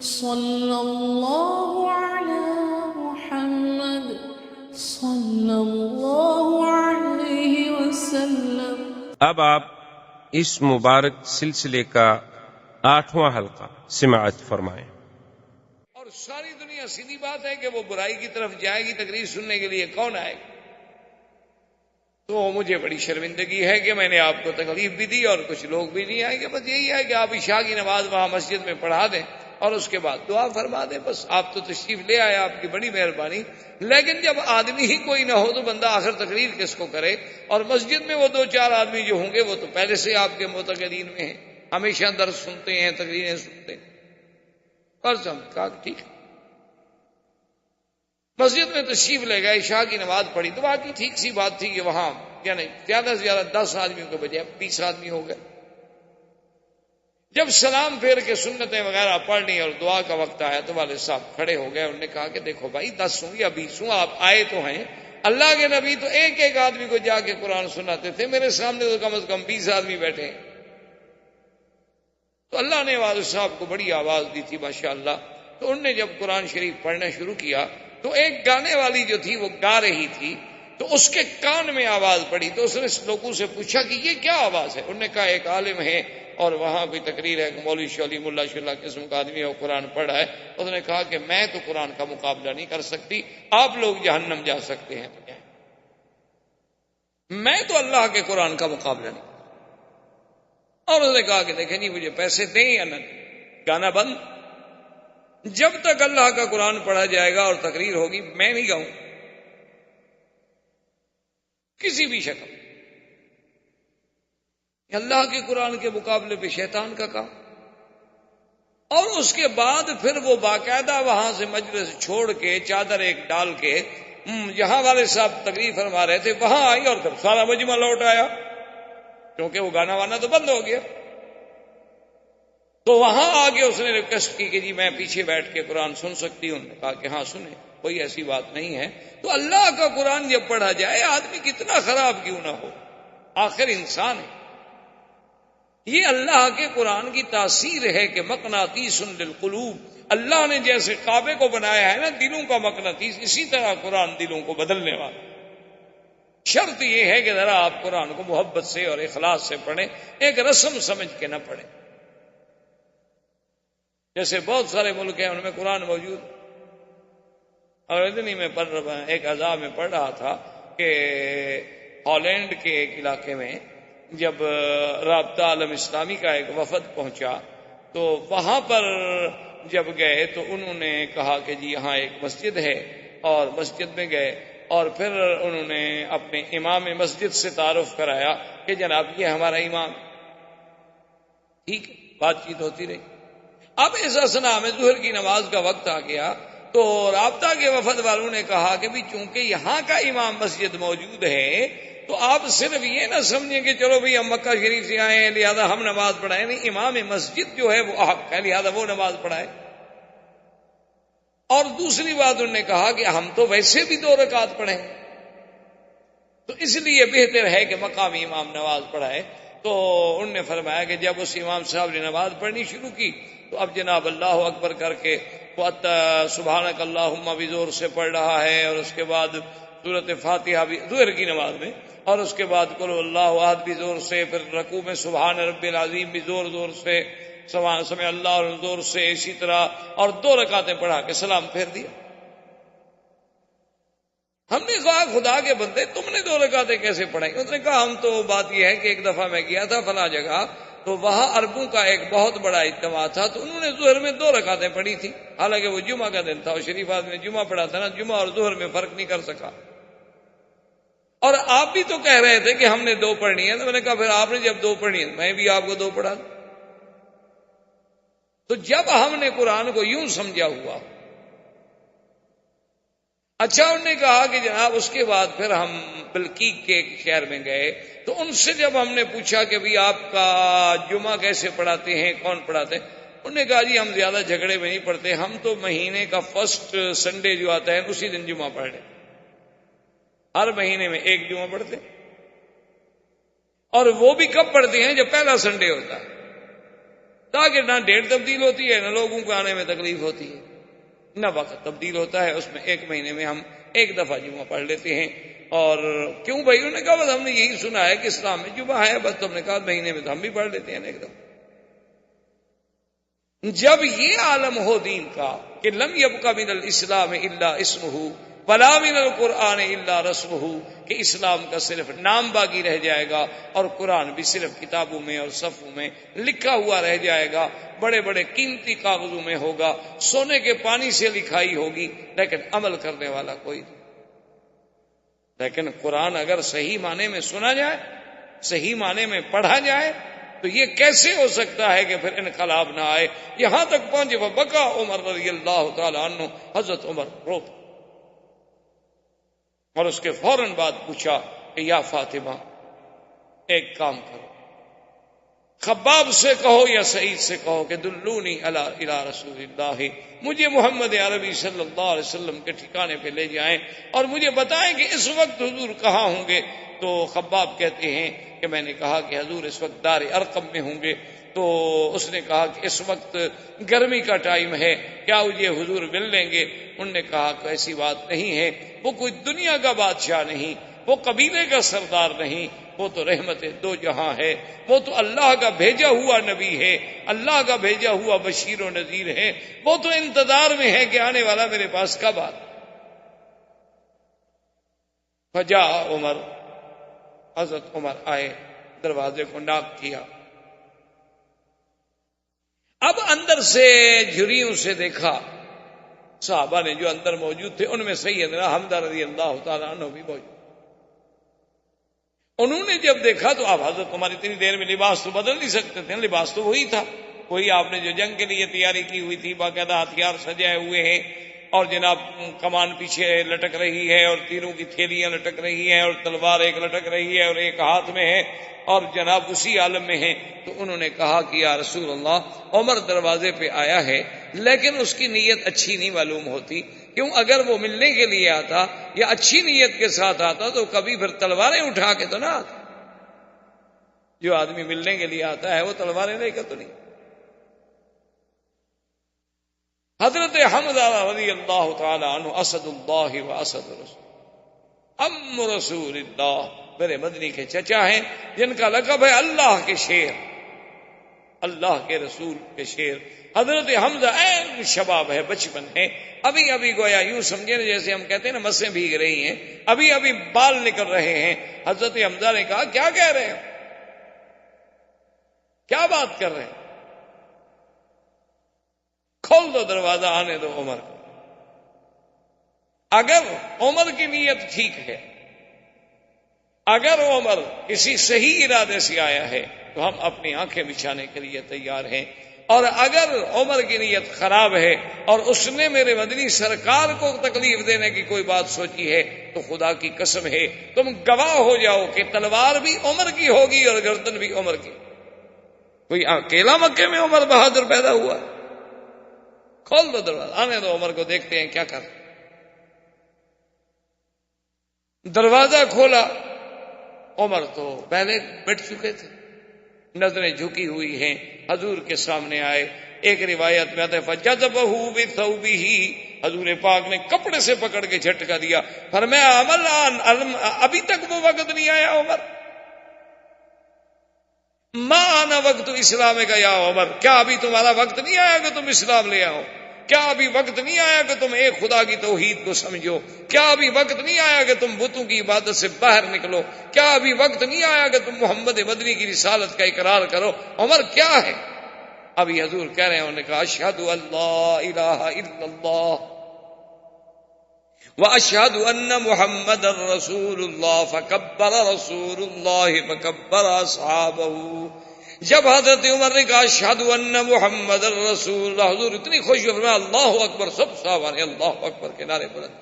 صلی اللہ علی محمد صلی اللہ علیہ وسلم۔ اب آپ اس مبارک سلسلے کا 8واں حلقہ سماعت فرمائیں۔ اور ساری دنیا سیدھی بات ہے کہ وہ برائی کی طرف جائے گی، تقریر سننے کے لیے کون آئے گا؟ تو مجھے بڑی شرمندگی ہے کہ میں نے آپ کو تکلیف بھی دی اور کچھ لوگ بھی نہیں آئے گے۔ بس یہی ہے کہ آپ عشاء کی نماز وہاں مسجد میں پڑھا دیں اور اس کے بعد دعا فرما دیں۔ بس آپ تو تشریف لے آئے، آپ کی بڑی مہربانی۔ لیکن جب آدمی ہی کوئی نہ ہو تو بندہ آخر تقریر کس کو کرے؟ اور مسجد میں وہ 2-4 آدمی جو ہوں گے وہ تو پہلے سے آپ کے معتقدین میں ہیں، ہمیشہ درس سنتے ہیں، تقریریں سنتے ہیں۔ اور کہا ٹھیک ہے، مسجد میں تشریف لے گئے، عشاء کی نماز پڑھی تو باقی ٹھیک سی بات تھی کہ وہاں یعنی زیادہ سے زیادہ 10 آدمیوں کے بجائے 20 آدمی ہو گئے۔ جب سلام پھیر کے سنتیں وغیرہ پڑھ لی اور دعا کا وقت آیا تو والد صاحب کھڑے ہو گئے۔ انہوں نے کہا کہ دیکھو بھائی 10 ہوں یا 20 ہوں، آپ آئے تو ہیں، اللہ کے نبی تو ایک ایک آدمی کو جا کے قرآن سناتے تھے، میرے سامنے تو کم از کم 20 آدمی بیٹھے ہیں۔ تو اللہ نے والد صاحب کو بڑی آواز دی تھی ماشاءاللہ۔ تو انہوں نے جب قرآن شریف پڑھنا شروع کیا تو ایک گانے والی جو تھی وہ گا رہی تھی، تو اس کے کان میں آواز پڑی تو اس نے لوگوں سے پوچھا کہ یہ کیا آواز ہے؟ انہوں نے کہا ایک عالم ہے اور وہاں کوئی تقریر ہے، مولوی شولی ملا شلا قسم کا آدمی ہے، وہ قرآن پڑھ رہا ہے۔ اس نے کہا کہ میں تو قرآن کا مقابلہ نہیں کر سکتی، آپ لوگ جہنم جا سکتے ہیں، تو کیا میں تو اللہ کے قرآن کا مقابلہ نہیں۔ اور اس نے کہا کہ دیکھیں جی مجھے پیسے دیں یا نہ دیں، گانا بند، جب تک اللہ کا قرآن پڑھا جائے گا اور تقریر ہوگی میں نہیں گاؤں کسی بھی شکل۔ اللہ کے قرآن کے مقابلے پہ شیطان کا کام۔ اور اس کے بعد پھر وہ باقاعدہ وہاں سے مجلس چھوڑ کے چادر ایک ڈال کے جہاں والے صاحب تقریر فرما رہے تھے وہاں آئی اور پھر سارا مجمع لوٹ آیا، کیونکہ وہ گانا وانا تو بند ہو گیا۔ تو وہاں آگے اس نے ریکویسٹ کی کہ جی میں پیچھے بیٹھ کے قرآن سن سکتی ہوں؟ نے کہا کہ ہاں سنیں، کوئی ایسی بات نہیں ہے۔ تو اللہ کا قرآن جب پڑھا جائے آدمی کتنا خراب کیوں نہ ہو، آخر انسان ہے۔ یہ اللہ کے قرآن کی تاثیر ہے کہ مقناطیس للقلوب، اللہ نے جیسے کعبے کو بنایا ہے نا دلوں کا مقناطیس، اسی طرح قرآن دلوں کو بدلنے والا۔ شرط یہ ہے کہ ذرا آپ قرآن کو محبت سے اور اخلاص سے پڑھیں، ایک رسم سمجھ کے نہ پڑھیں۔ جیسے بہت سارے ملک ہیں ان میں قرآن موجود، اور اتنی میں پڑھ رہا ایک عذاب میں پڑھ رہا تھا کہ ہالینڈ کے ایک علاقے میں جب رابطہ عالم اسلامی کا ایک وفد پہنچا تو وہاں پر جب گئے تو انہوں نے کہا کہ جی یہاں ایک مسجد ہے، اور مسجد میں گئے اور پھر انہوں نے اپنے امام مسجد سے تعارف کرایا کہ جناب یہ ہمارا امام۔ ٹھیک ہے، بات چیت ہوتی رہی۔ اب اس اثنا میں ظہر کی نماز کا وقت آ گیا تو رابطہ کے وفد والوں نے کہا کہ بھی چونکہ یہاں کا امام مسجد موجود ہے تو آپ صرف یہ نہ سمجھیں کہ چلو بھی ہم مکہ شریف سے آئے ہیں لہذا ہم نماز پڑھائیں، نہیں، امام مسجد جو ہے وہ آپ ہے لہذا وہ نماز پڑھائے۔ اور دوسری بات انہوں نے کہا کہ ہم تو ویسے بھی 2 رکعت پڑھیں، تو اس لیے بہتر ہے کہ مقامی امام نماز پڑھائے۔ تو انہوں نے فرمایا کہ جب اس امام صاحب نے نماز پڑھنی شروع کی تو اب جناب اللہ اکبر کر کے وہ سبحانک اللہم بھی زور سے پڑھ رہا ہے، اور اس کے بعد سورۃ فاتحہ بھی ظہر کی نماز میں، اور اس کے بعد قل اللہ احد بھی زور سے، پھر رکوع میں سبحان رب العظیم بھی زور زور سے، سمع اللہ زور سے، اسی طرح، اور 2 رکعتیں پڑھا کے سلام پھیر دیا۔ ہم نے کہا خدا کے بندے تم نے 2 رکعتیں کیسے پڑھائی؟ اس نے کہا ہم تو بات یہ ہے کہ ایک دفعہ میں گیا تھا فلاں جگہ تو وہاں عربوں کا ایک بہت بڑا اجتماع تھا تو انہوں نے ظہر میں 2 رکعتیں پڑھی تھی، حالانکہ وہ جمعہ کا دن تھا، اور شریف آدمی نے جمعہ پڑھا تھا نا، جمعہ اور ظہر میں فرق نہیں کر سکا۔ اور آپ بھی تو کہہ رہے تھے کہ ہم نے 2 پڑھنی ہے، تو میں نے کہا پھر آپ نے جب 2 پڑھنی ہے میں بھی آپ کو 2 پڑھا دوں۔ تو جب ہم نے قرآن کو یوں سمجھا ہوا، اچھا انہوں نے کہا کہ جناب اس کے بعد پھر ہم بلقیق کے ایک شہر میں گئے تو ان سے جب ہم نے پوچھا کہ بھی آپ کا جمعہ کیسے پڑھاتے ہیں، کون پڑھاتے ہیں؟ انہوں نے کہا جی ہم زیادہ جھگڑے میں نہیں پڑھتے، ہم تو مہینے کا فرسٹ سنڈے جو آتا ہے اسی دن جمعہ پڑھ لیں، ہر مہینے میں 1 جمعہ پڑھتے، اور وہ بھی کب پڑھتے ہیں جب پہلا سنڈے ہوتا ہے۔ تاکہ نہ ڈیٹ تبدیل ہوتی ہے، نہ لوگوں کو آنے میں تکلیف ہوتی ہے، نہ وقت تبدیل ہوتا ہے۔ اس میں ایک مہینے میں ہم ایک دفعہ جمعہ پڑھ لیتے ہیں۔ اور کیوں بھائی؟ انہوں نے کہا بس ہم نے یہی سنا ہے کہ اسلام میں جمعہ ہے، بس تم نے کہا مہینے میں تو ہم بھی پڑھ لیتے ہیں ایک دفعہ۔ جب یہ عالم ہو دین کا کہ لم یبق من الاسلام الا اسمہ ولا من القرآن الا رسمہ، کہ اسلام کا صرف نام باقی رہ جائے گا اور قرآن بھی صرف کتابوں میں اور صفوں میں لکھا ہوا رہ جائے گا، بڑے بڑے قیمتی کاغذوں میں ہوگا، سونے کے پانی سے لکھائی ہوگی، لیکن عمل کرنے والا کوئی نہیں۔ لیکن قرآن اگر صحیح معنی میں سنا جائے، صحیح معنی میں پڑھا جائے، تو یہ کیسے ہو سکتا ہے کہ پھر انقلاب نہ آئے؟ یہاں تک پہنچے وبکا عمر رضی اللہ تعالیٰ عنہ، حضرت عمر روتا، اور اس کے فوراً بعد پوچھا کہ یا فاطمہ ایک کام کرو، خباب سے کہو یا سعید سے کہو کہ دلونی الی رسول اللہ، مجھے محمد عربی صلی اللہ علیہ وسلم کے ٹھکانے پہ لے جائیں اور مجھے بتائیں کہ اس وقت حضور کہاں ہوں گے۔ تو خباب کہتے ہیں کہ میں نے کہا کہ حضور اس وقت دار ارقم میں ہوں گے۔ تو اس نے کہا کہ اس وقت گرمی کا ٹائم ہے، کیا یہ حضور مل لیں گے؟ انہوں نے کہا کہ ایسی بات نہیں ہے، وہ کوئی دنیا کا بادشاہ نہیں، وہ قبیلے کا سردار نہیں، وہ تو رحمت دو جہاں ہے، وہ تو اللہ کا بھیجا ہوا نبی ہے، اللہ کا بھیجا ہوا بشیر و نذیر ہے، وہ تو انتظار میں ہے کہ آنے والا میرے پاس کب آتا۔ فجاء عمر، حضرت عمر آئے، دروازے کو ناک کیا، اب اندر سے جھریوں سے دیکھا، صحابہ نے جو اندر موجود تھے ان میں سیدنا حمزہ رضی اللہ تعالیٰ عنہ بھی موجود۔ انہوں نے جب دیکھا تو آپ حضرت عمر اتنی دیر میں لباس تو بدل نہیں سکتے تھے، لباس تو وہی تھا، وہی آپ نے جو جنگ کے لیے تیاری کی ہوئی تھی، باقاعدہ ہتھیار سجائے ہوئے ہیں، اور جناب کمان پیچھے لٹک رہی ہے اور تیروں کی تھیلیاں لٹک رہی ہیں اور تلوار ایک لٹک رہی ہے اور ایک ہاتھ میں ہے، اور جناب اسی عالم میں ہیں۔ تو انہوں نے کہا کہ یا رسول اللہ، عمر دروازے پہ آیا ہے لیکن اس کی نیت اچھی نہیں معلوم ہوتی، کیوں اگر وہ ملنے کے لیے آتا یا اچھی نیت کے ساتھ آتا تو کبھی پھر تلواریں اٹھا کے تو نہ آتا۔ جو آدمی ملنے کے لیے آتا ہے وہ تلواریں لے کے تو نہیں۔ حضرت حمزہ رضی اللہ تعالی عنہ اسد اللہ و اسد رسول، ام رسول اللہ، میرے مدنی کے چچا ہیں جن کا لقب ہے اللہ کے شیر، اللہ کے رسول کے شیر۔ حضرت حمزہ این شباب ہے، بچپن ہے، ابھی ابھی گویا یوں سمجھے جیسے ہم کہتے ہیں نا مسیں بھیگ رہی ہیں، ابھی ابھی بال نکل رہے ہیں۔ حضرت حمزہ نے کہا کیا کہہ رہے ہیں، کیا بات کر رہے ہیں؟ کھول دو دروازہ، آنے دو عمر کو۔ اگر عمر کی نیت ٹھیک ہے، اگر عمر کسی صحیح ارادے سے آیا ہے تو ہم اپنی آنکھیں بچھانے کے لیے تیار ہیں، اور اگر عمر کی نیت خراب ہے اور اس نے میرے مدنی سرکار کو تکلیف دینے کی کوئی بات سوچی ہے تو خدا کی قسم ہے تم گواہ ہو جاؤ کہ تلوار بھی عمر کی ہوگی اور گردن بھی عمر کی۔ کوئی اکیلا مکے میں عمر بہادر پیدا ہوا؟ کھول دو دروازہ، آنے دو عمر کو، دیکھتے ہیں کیا کر۔ دروازہ کھولا، عمر تو پہلے بیٹھ چکے تھے، نظریں جھکی ہوئی ہیں، حضور کے سامنے آئے۔ ایک روایت میں آتا ہے فجذبہ بثوبہ، حضور پاک نے کپڑے سے پکڑ کے جھٹکا دیا، فرمایا ابھی تک وہ وقت نہیں آیا عمر، ما آنا وقت اسلام کا یا عمر، کیا ابھی تمہارا وقت نہیں آیا کہ تم اسلام لے آؤ؟ کیا ابھی وقت نہیں آیا کہ تم ایک خدا کی توحید کو سمجھو؟ کیا ابھی وقت نہیں آیا کہ تم بتوں کی عبادت سے باہر نکلو؟ کیا ابھی وقت نہیں آیا کہ تم محمد مدنی کی رسالت کا اقرار کرو؟ عمر کیا ہے؟ ابھی حضور کہہ رہے ہیں، انہوں نے کہا اشہد اللہ الہ الا اللہ واشہد ان محمد رسول اللہ، فکبر رسول اللہ فکبر اصحابہ۔ جب حضرت عمر نے کہا اشہد ان محمد رسول اللہ، حضور اتنی خوشی فرمایا اللہ اکبر، سب صحابہ نے اللہ اکبر کے نعرے بلند،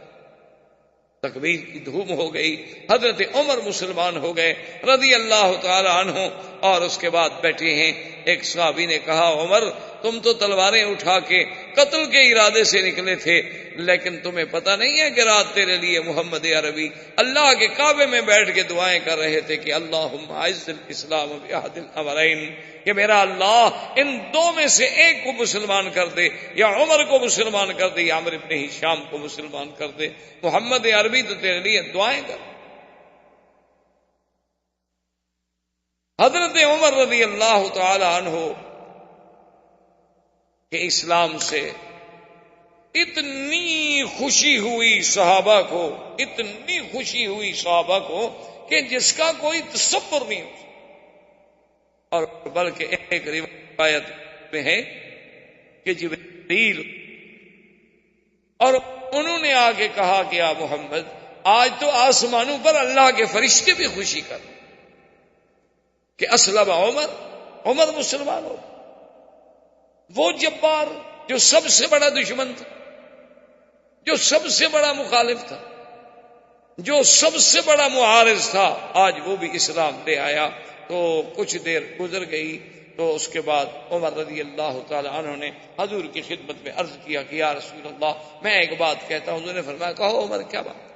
تکبیر کی دھوم ہو گئی، حضرت عمر مسلمان ہو گئے رضی اللہ تعالی عنہ۔ اور اس کے بعد بیٹھے ہیں، ایک صحابی نے کہا عمر تم تو تلواریں اٹھا کے قتل کے ارادے سے نکلے تھے، لیکن تمہیں پتہ نہیں ہے کہ رات تیرے لیے محمد عربی اللہ کے کعبے میں بیٹھ کے دعائیں کر رہے تھے کہ اللہم اعز الاسلام باحد الامرین، کہ میرا اللہ ان دو میں سے ایک کو مسلمان کر دے، یا عمر کو مسلمان کر دے یا عمرو ابن ہشام کو مسلمان کر دے۔ محمد عربی تو تیرے لیے دعائیں کر۔ حضرت عمر رضی اللہ تعالی عنہ کہ اسلام سے اتنی خوشی ہوئی صحابہ کو، اتنی خوشی ہوئی صحابہ کو کہ جس کا کوئی تصور نہیں ہو، اور بلکہ ایک روایت میں ہے کہ جبریل اور انہوں نے آ کے کہا کہ یا محمد آج تو آسمانوں پر اللہ کے فرشتے بھی خوشی کر کہ اسلم عمر مسلمان ہو۔ وہ جبار جو سب سے بڑا دشمن تھا، جو سب سے بڑا مخالف تھا، جو سب سے بڑا معارض تھا، آج وہ بھی اسلام لے آیا۔ تو کچھ دیر گزر گئی تو اس کے بعد عمر رضی اللہ تعالی عنہ نے حضور کی خدمت میں عرض کیا کہ یا رسول اللہ میں ایک بات کہتا ہوں۔ حضور نے فرمایا کہو عمر کیا بات؟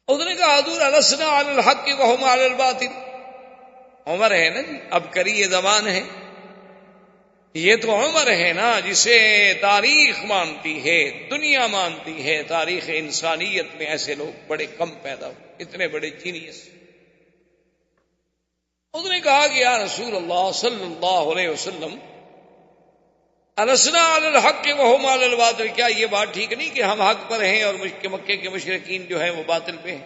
حضور نے کہا حضور السنا علی الحق وهم علی الباطل۔ عمر ہے نا جی، اب کری یہ زمان ہے، یہ تو عمر ہے نا جسے تاریخ مانتی ہے، دنیا مانتی ہے۔ تاریخ انسانیت میں ایسے لوگ بڑے کم پیدا ہوئے، اتنے بڑے جینیس۔ اس نے کہا کہ یا رسول اللہ صلی اللہ علیہ وسلم السنا علی الحق وهم علی الباطل، کیا یہ بات ٹھیک نہیں کہ ہم حق پر ہیں اور مکے کے مشرکین جو ہیں وہ باطل پہ ہیں؟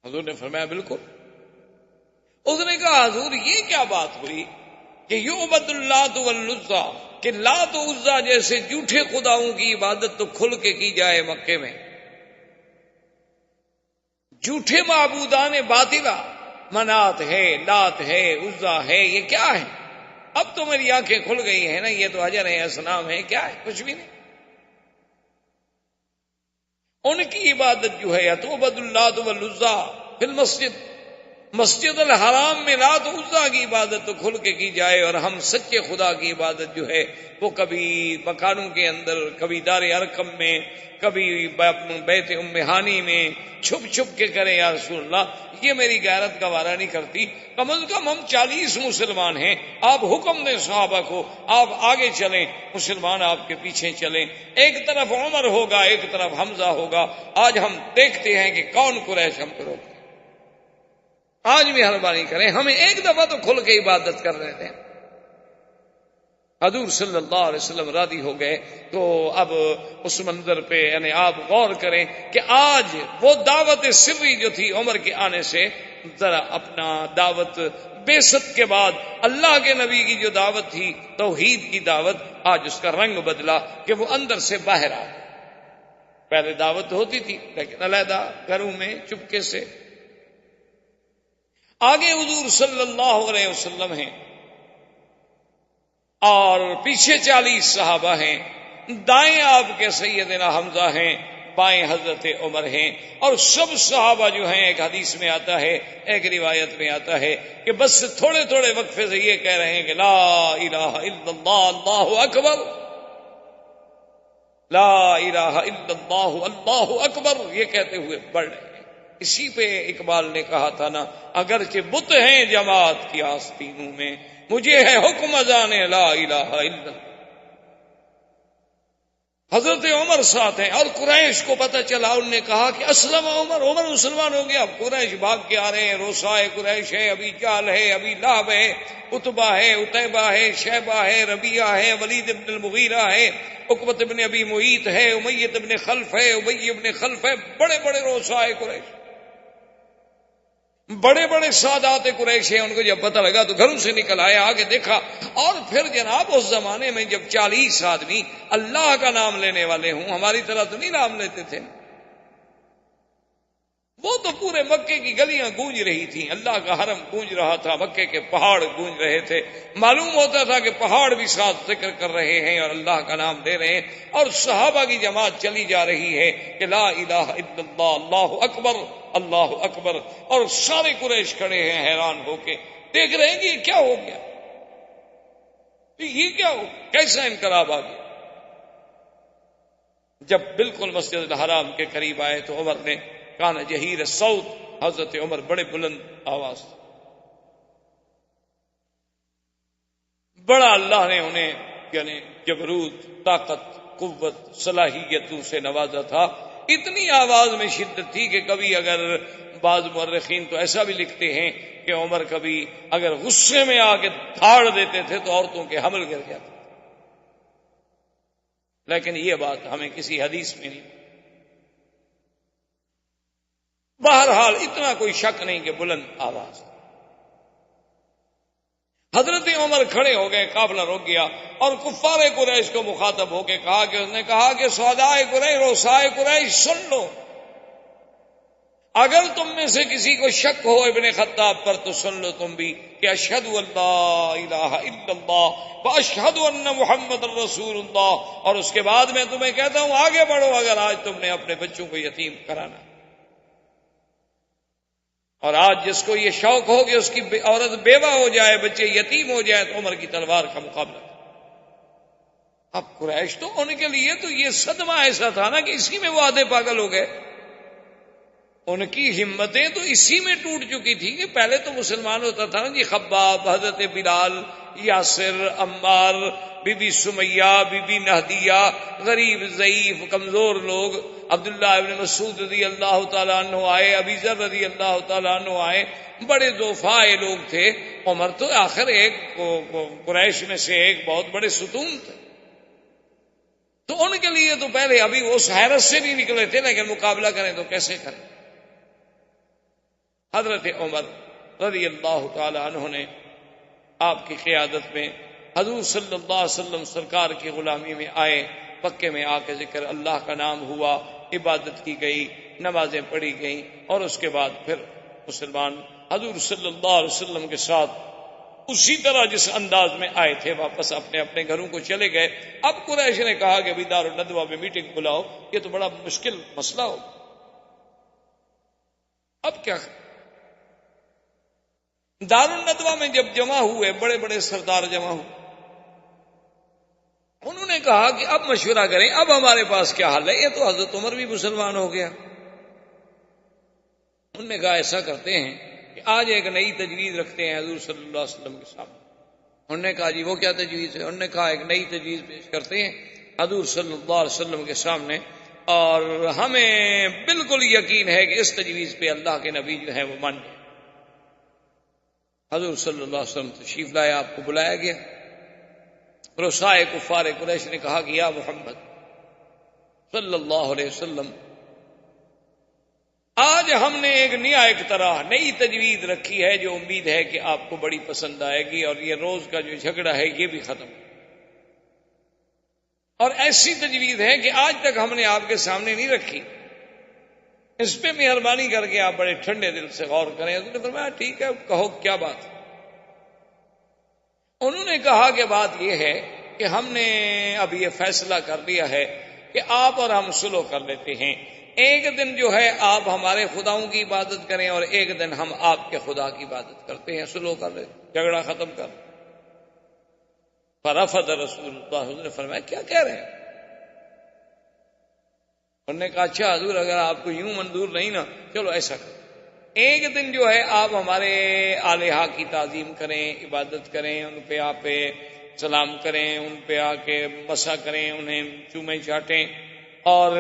حضور نے فرمایا بالکل۔ اس نے کہا حضور یہ کیا بات ہوئی کہ یعبد اللات والعزیٰ، کہ لات و عزیٰ جیسے جھوٹے خداؤں کی عبادت تو کھل کے کی جائے مکے میں، جھوٹے معبودان باطلہ منات ہے، لات ہے، عزیٰ ہے، یہ کیا ہے؟ اب تو میری آنکھیں کھل گئی ہیں نا، یہ تو حجر ہے، اصنام ہے، کیا ہے؟ کچھ بھی نہیں۔ ان کی عبادت جو ہے یعبد اللات والعزیٰ فی المسجد، مسجد الحرام میں لات و عزیٰ کی عبادت تو کھل کے کی جائے، اور ہم سچے خدا کی عبادت جو ہے وہ کبھی مکانوں کے اندر، کبھی دار ارقم میں، کبھی بیت ام ہانی میں چھپ چھپ کے کریں۔ یا رسول اللہ یہ میری غیرت گوارا نہیں کرتی، کم از کم ہم 40 مسلمان ہیں، آپ حکم دیں صحابہ کو، آپ آگے چلیں، مسلمان آپ کے پیچھے چلیں، ایک طرف عمر ہوگا، ایک طرف حمزہ ہوگا۔ آج ہم دیکھتے ہیں کہ کون قریش ہم کو روکے۔ آج بھی مہربانی کریں، ہمیں ایک دفعہ تو کھل کے عبادت کر رہے تھے۔ حضور صلی اللہ علیہ وسلم راضی ہو گئے۔ تو اب اس منظر پہ یعنی آپ غور کریں کہ آج وہ دعوت سری جو تھی عمر کے آنے سے، ذرا اپنا دعوت بعثت کے بعد اللہ کے نبی کی جو دعوت تھی، توحید کی دعوت، آج اس کا رنگ بدلا کہ وہ اندر سے باہر آ گئی۔ پہلے دعوت ہوتی تھی لیکن علیحدہ گھروں میں چپکے سے۔ آگے حضور صلی اللہ علیہ وسلم ہیں اور پیچھے 40 صحابہ ہیں، دائیں آپ کے سیدنا حمزہ ہیں، بائیں حضرت عمر ہیں، اور سب صحابہ جو ہیں، ایک حدیث میں آتا ہے، ایک روایت میں آتا ہے کہ بس تھوڑے تھوڑے وقفے سے یہ کہہ رہے ہیں کہ لا الہ الا اللہ اللہ اکبر، لا الہ الا اللہ اللہ اکبر، یہ کہتے ہوئے بڑھ رہے ہیں۔ اسی پہ اقبال نے کہا تھا نا، اگرچہ بت ہیں جماعت کی آستینوں میں، مجھے ہے حکم اذان لا الہ الا اللہ۔ حضرت عمر ساتھ ہیں، اور قریش کو پتہ چلا، انہوں نے کہا کہ اسلم عمر مسلمان ہو گیا۔ اب قریش بھاگ کے آ رہے ہیں، روسائے قریش ہے، ابی جہل ہے، ابی لہب ہے، عتبہ ہے، عتیبہ ہے، شیبہ ہے، ربیعہ ہے، ولید ابن المغیرہ ہے، عقبۃ ابن ابی معیط ہے، امیہ ابن خلف ہے، ابی ابن خلف ہے، بڑے بڑے روسائے قریش، بڑے بڑے سادات قریش ہیں۔ ان کو جب پتہ لگا تو گھروں سے نکل آئے، آگے دیکھا، اور پھر جناب اس زمانے میں جب 40 آدمی اللہ کا نام لینے والے ہوں، ہماری طرح تو نہیں نام لیتے تھے، وہ تو پورے مکے کی گلیاں گونج رہی تھیں، اللہ کا حرم گونج رہا تھا، مکے کے پہاڑ گونج رہے تھے، معلوم ہوتا تھا کہ پہاڑ بھی ساتھ ذکر کر رہے ہیں اور اللہ کا نام لے رہے ہیں، اور صحابہ کی جماعت چلی جا رہی ہے کہ لا الہ الا اللہ اللہ اکبر اللہ اکبر، اور سارے قریش کھڑے ہیں حیران ہو کے، دیکھ رہے ہیں کہ یہ کیا ہو گیا۔ یہ کیا ہو، کیسا انقلاب آ گیا؟ جب بالکل مسجد الحرام کے قریب آئے تو عمر نے کان جہیر صوت، حضرت عمر بڑے بلند آواز، بڑا اللہ نے انہیں یعنی جبروت، طاقت، قوت، صلاحیتوں سے نوازا تھا. اتنی آواز میں شدت تھی کہ کبھی اگر بعض مورخین تو ایسا بھی لکھتے ہیں کہ عمر کبھی اگر غصے میں آ کے دھاڑ دیتے تھے تو عورتوں کے حمل گر جاتے، لیکن یہ بات ہمیں کسی حدیث میں نہیں. بہرحال اتنا کوئی شک نہیں کہ بلند آواز. حضرت عمر کھڑے ہو گئے، قافلہ رک گیا اور کفار قریش کو مخاطب ہو کے کہا کہ اس نے کہا کہ سودائے قریش، روسائے قریش، سن لو، اگر تم میں سے کسی کو شک ہو ابن خطاب پر تو سن لو تم بھی کہ اشہد ان لا الہ الا اللہ واشہد ان محمد رسول اللہ، اور اس کے بعد میں تمہیں کہتا ہوں آگے بڑھو اگر آج تم نے اپنے بچوں کو یتیم کرانا. اور آج جس کو یہ شوق ہو کہ اس کی عورت بیوہ ہو جائے، بچے یتیم ہو جائے، تو عمر کی تلوار کا مقابلہ. اب قریش تو ان کے لیے تو یہ صدمہ ایسا تھا نا کہ اسی میں وہ آدھے پاگل ہو گئے. ان کی ہمتیں تو اسی میں ٹوٹ چکی تھی کہ پہلے تو مسلمان ہوتا تھا نا جی، خباب، حضرت بلال، یاسر، عمار، بی بی سمیہ، بی بی نہدیہ، غریب، ضعیف، کمزور لوگ. عبداللہ ابن مسعود رضی اللہ تعالیٰ عنہ آئے، ابی ذر رضی اللہ تعالیٰ عنہ آئے، بڑے ضعفاء لوگ تھے. عمر تو آخر ایک قریش میں سے ایک بہت بڑے ستون تھے، تو ان کے لیے تو پہلے ابھی وہ اس حیرت سے نہیں نکلے تھے، لیکن مقابلہ کریں تو کیسے کریں. حضرت عمر رضی اللہ تعالی عنہ نے آپ کی قیادت میں حضور صلی اللہ علیہ وسلم سرکار کی غلامی میں آئے. مکے میں آ کے ذکر اللہ کا نام ہوا، عبادت کی گئی، نمازیں پڑھی گئیں، اور اس کے بعد پھر مسلمان حضور صلی اللہ علیہ وسلم کے ساتھ اسی طرح جس انداز میں آئے تھے واپس اپنے اپنے گھروں کو چلے گئے. اب قریش نے کہا کہ دار الندوہ میں میٹنگ بلاؤ، یہ تو بڑا مشکل مسئلہ ہو. اب کیا دار الندوہ میں جب جمع ہوئے، بڑے بڑے سردار جمع ہوئے، انہوں نے کہا کہ اب مشورہ کریں، اب ہمارے پاس کیا حل ہے؟ یہ تو حضرت عمر بھی مسلمان ہو گیا. انہوں نے کہا ایسا کرتے ہیں کہ آج ایک نئی تجویز رکھتے ہیں حضور صلی اللہ علیہ وسلم کے سامنے. انہوں نے کہا جی وہ کیا تجویز ہے؟ انہوں نے کہا ایک نئی تجویز پیش کرتے ہیں حضور صلی اللہ علیہ وسلم کے سامنے، اور ہمیں بالکل یقین ہے کہ اس تجویز پہ اللہ کے نبی جو ہیں وہ مان گئے. حضور صلی اللہ علیہ وسلم تشریف لائے، آپ کو بلایا گیا. رؤسائے کفار قریش نے کہا کہ یا محمد صلی اللہ علیہ وسلم، آج ہم نے ایک نیا اقتراح، نئی تجویز رکھی ہے جو امید ہے کہ آپ کو بڑی پسند آئے گی، اور یہ روز کا جو جھگڑا ہے یہ بھی ختم. اور ایسی تجویز ہے کہ آج تک ہم نے آپ کے سامنے نہیں رکھی، اس پہ مہربانی کر کے آپ بڑے ٹھنڈے دل سے غور کریں. انہوں نے فرمایا ٹھیک ہے، کہو کیا بات. انہوں نے کہا کہ بات یہ ہے کہ ہم نے اب یہ فیصلہ کر لیا ہے کہ آپ اور ہم صلح کر لیتے ہیں. ایک دن جو ہے آپ ہمارے خداؤں کی عبادت کریں، اور ایک دن ہم آپ کے خدا کی عبادت کرتے ہیں، صلح کر لیتے، جھگڑا ختم کر. فرفض رسول اللہ، حضور نے فرمایا کیا کہہ رہے ہیں؟ انہوں نے کہا اچھا حضور اگر آپ کو یوں منظور نہیں نا، چلو ایسا کرو، ایک دن جو ہے آپ ہمارے آلہہ کی تعظیم کریں، عبادت کریں، ان پہ آپ سلام کریں، ان پہ آ کے مسا کریں، انہیں چومیں چاٹیں، اور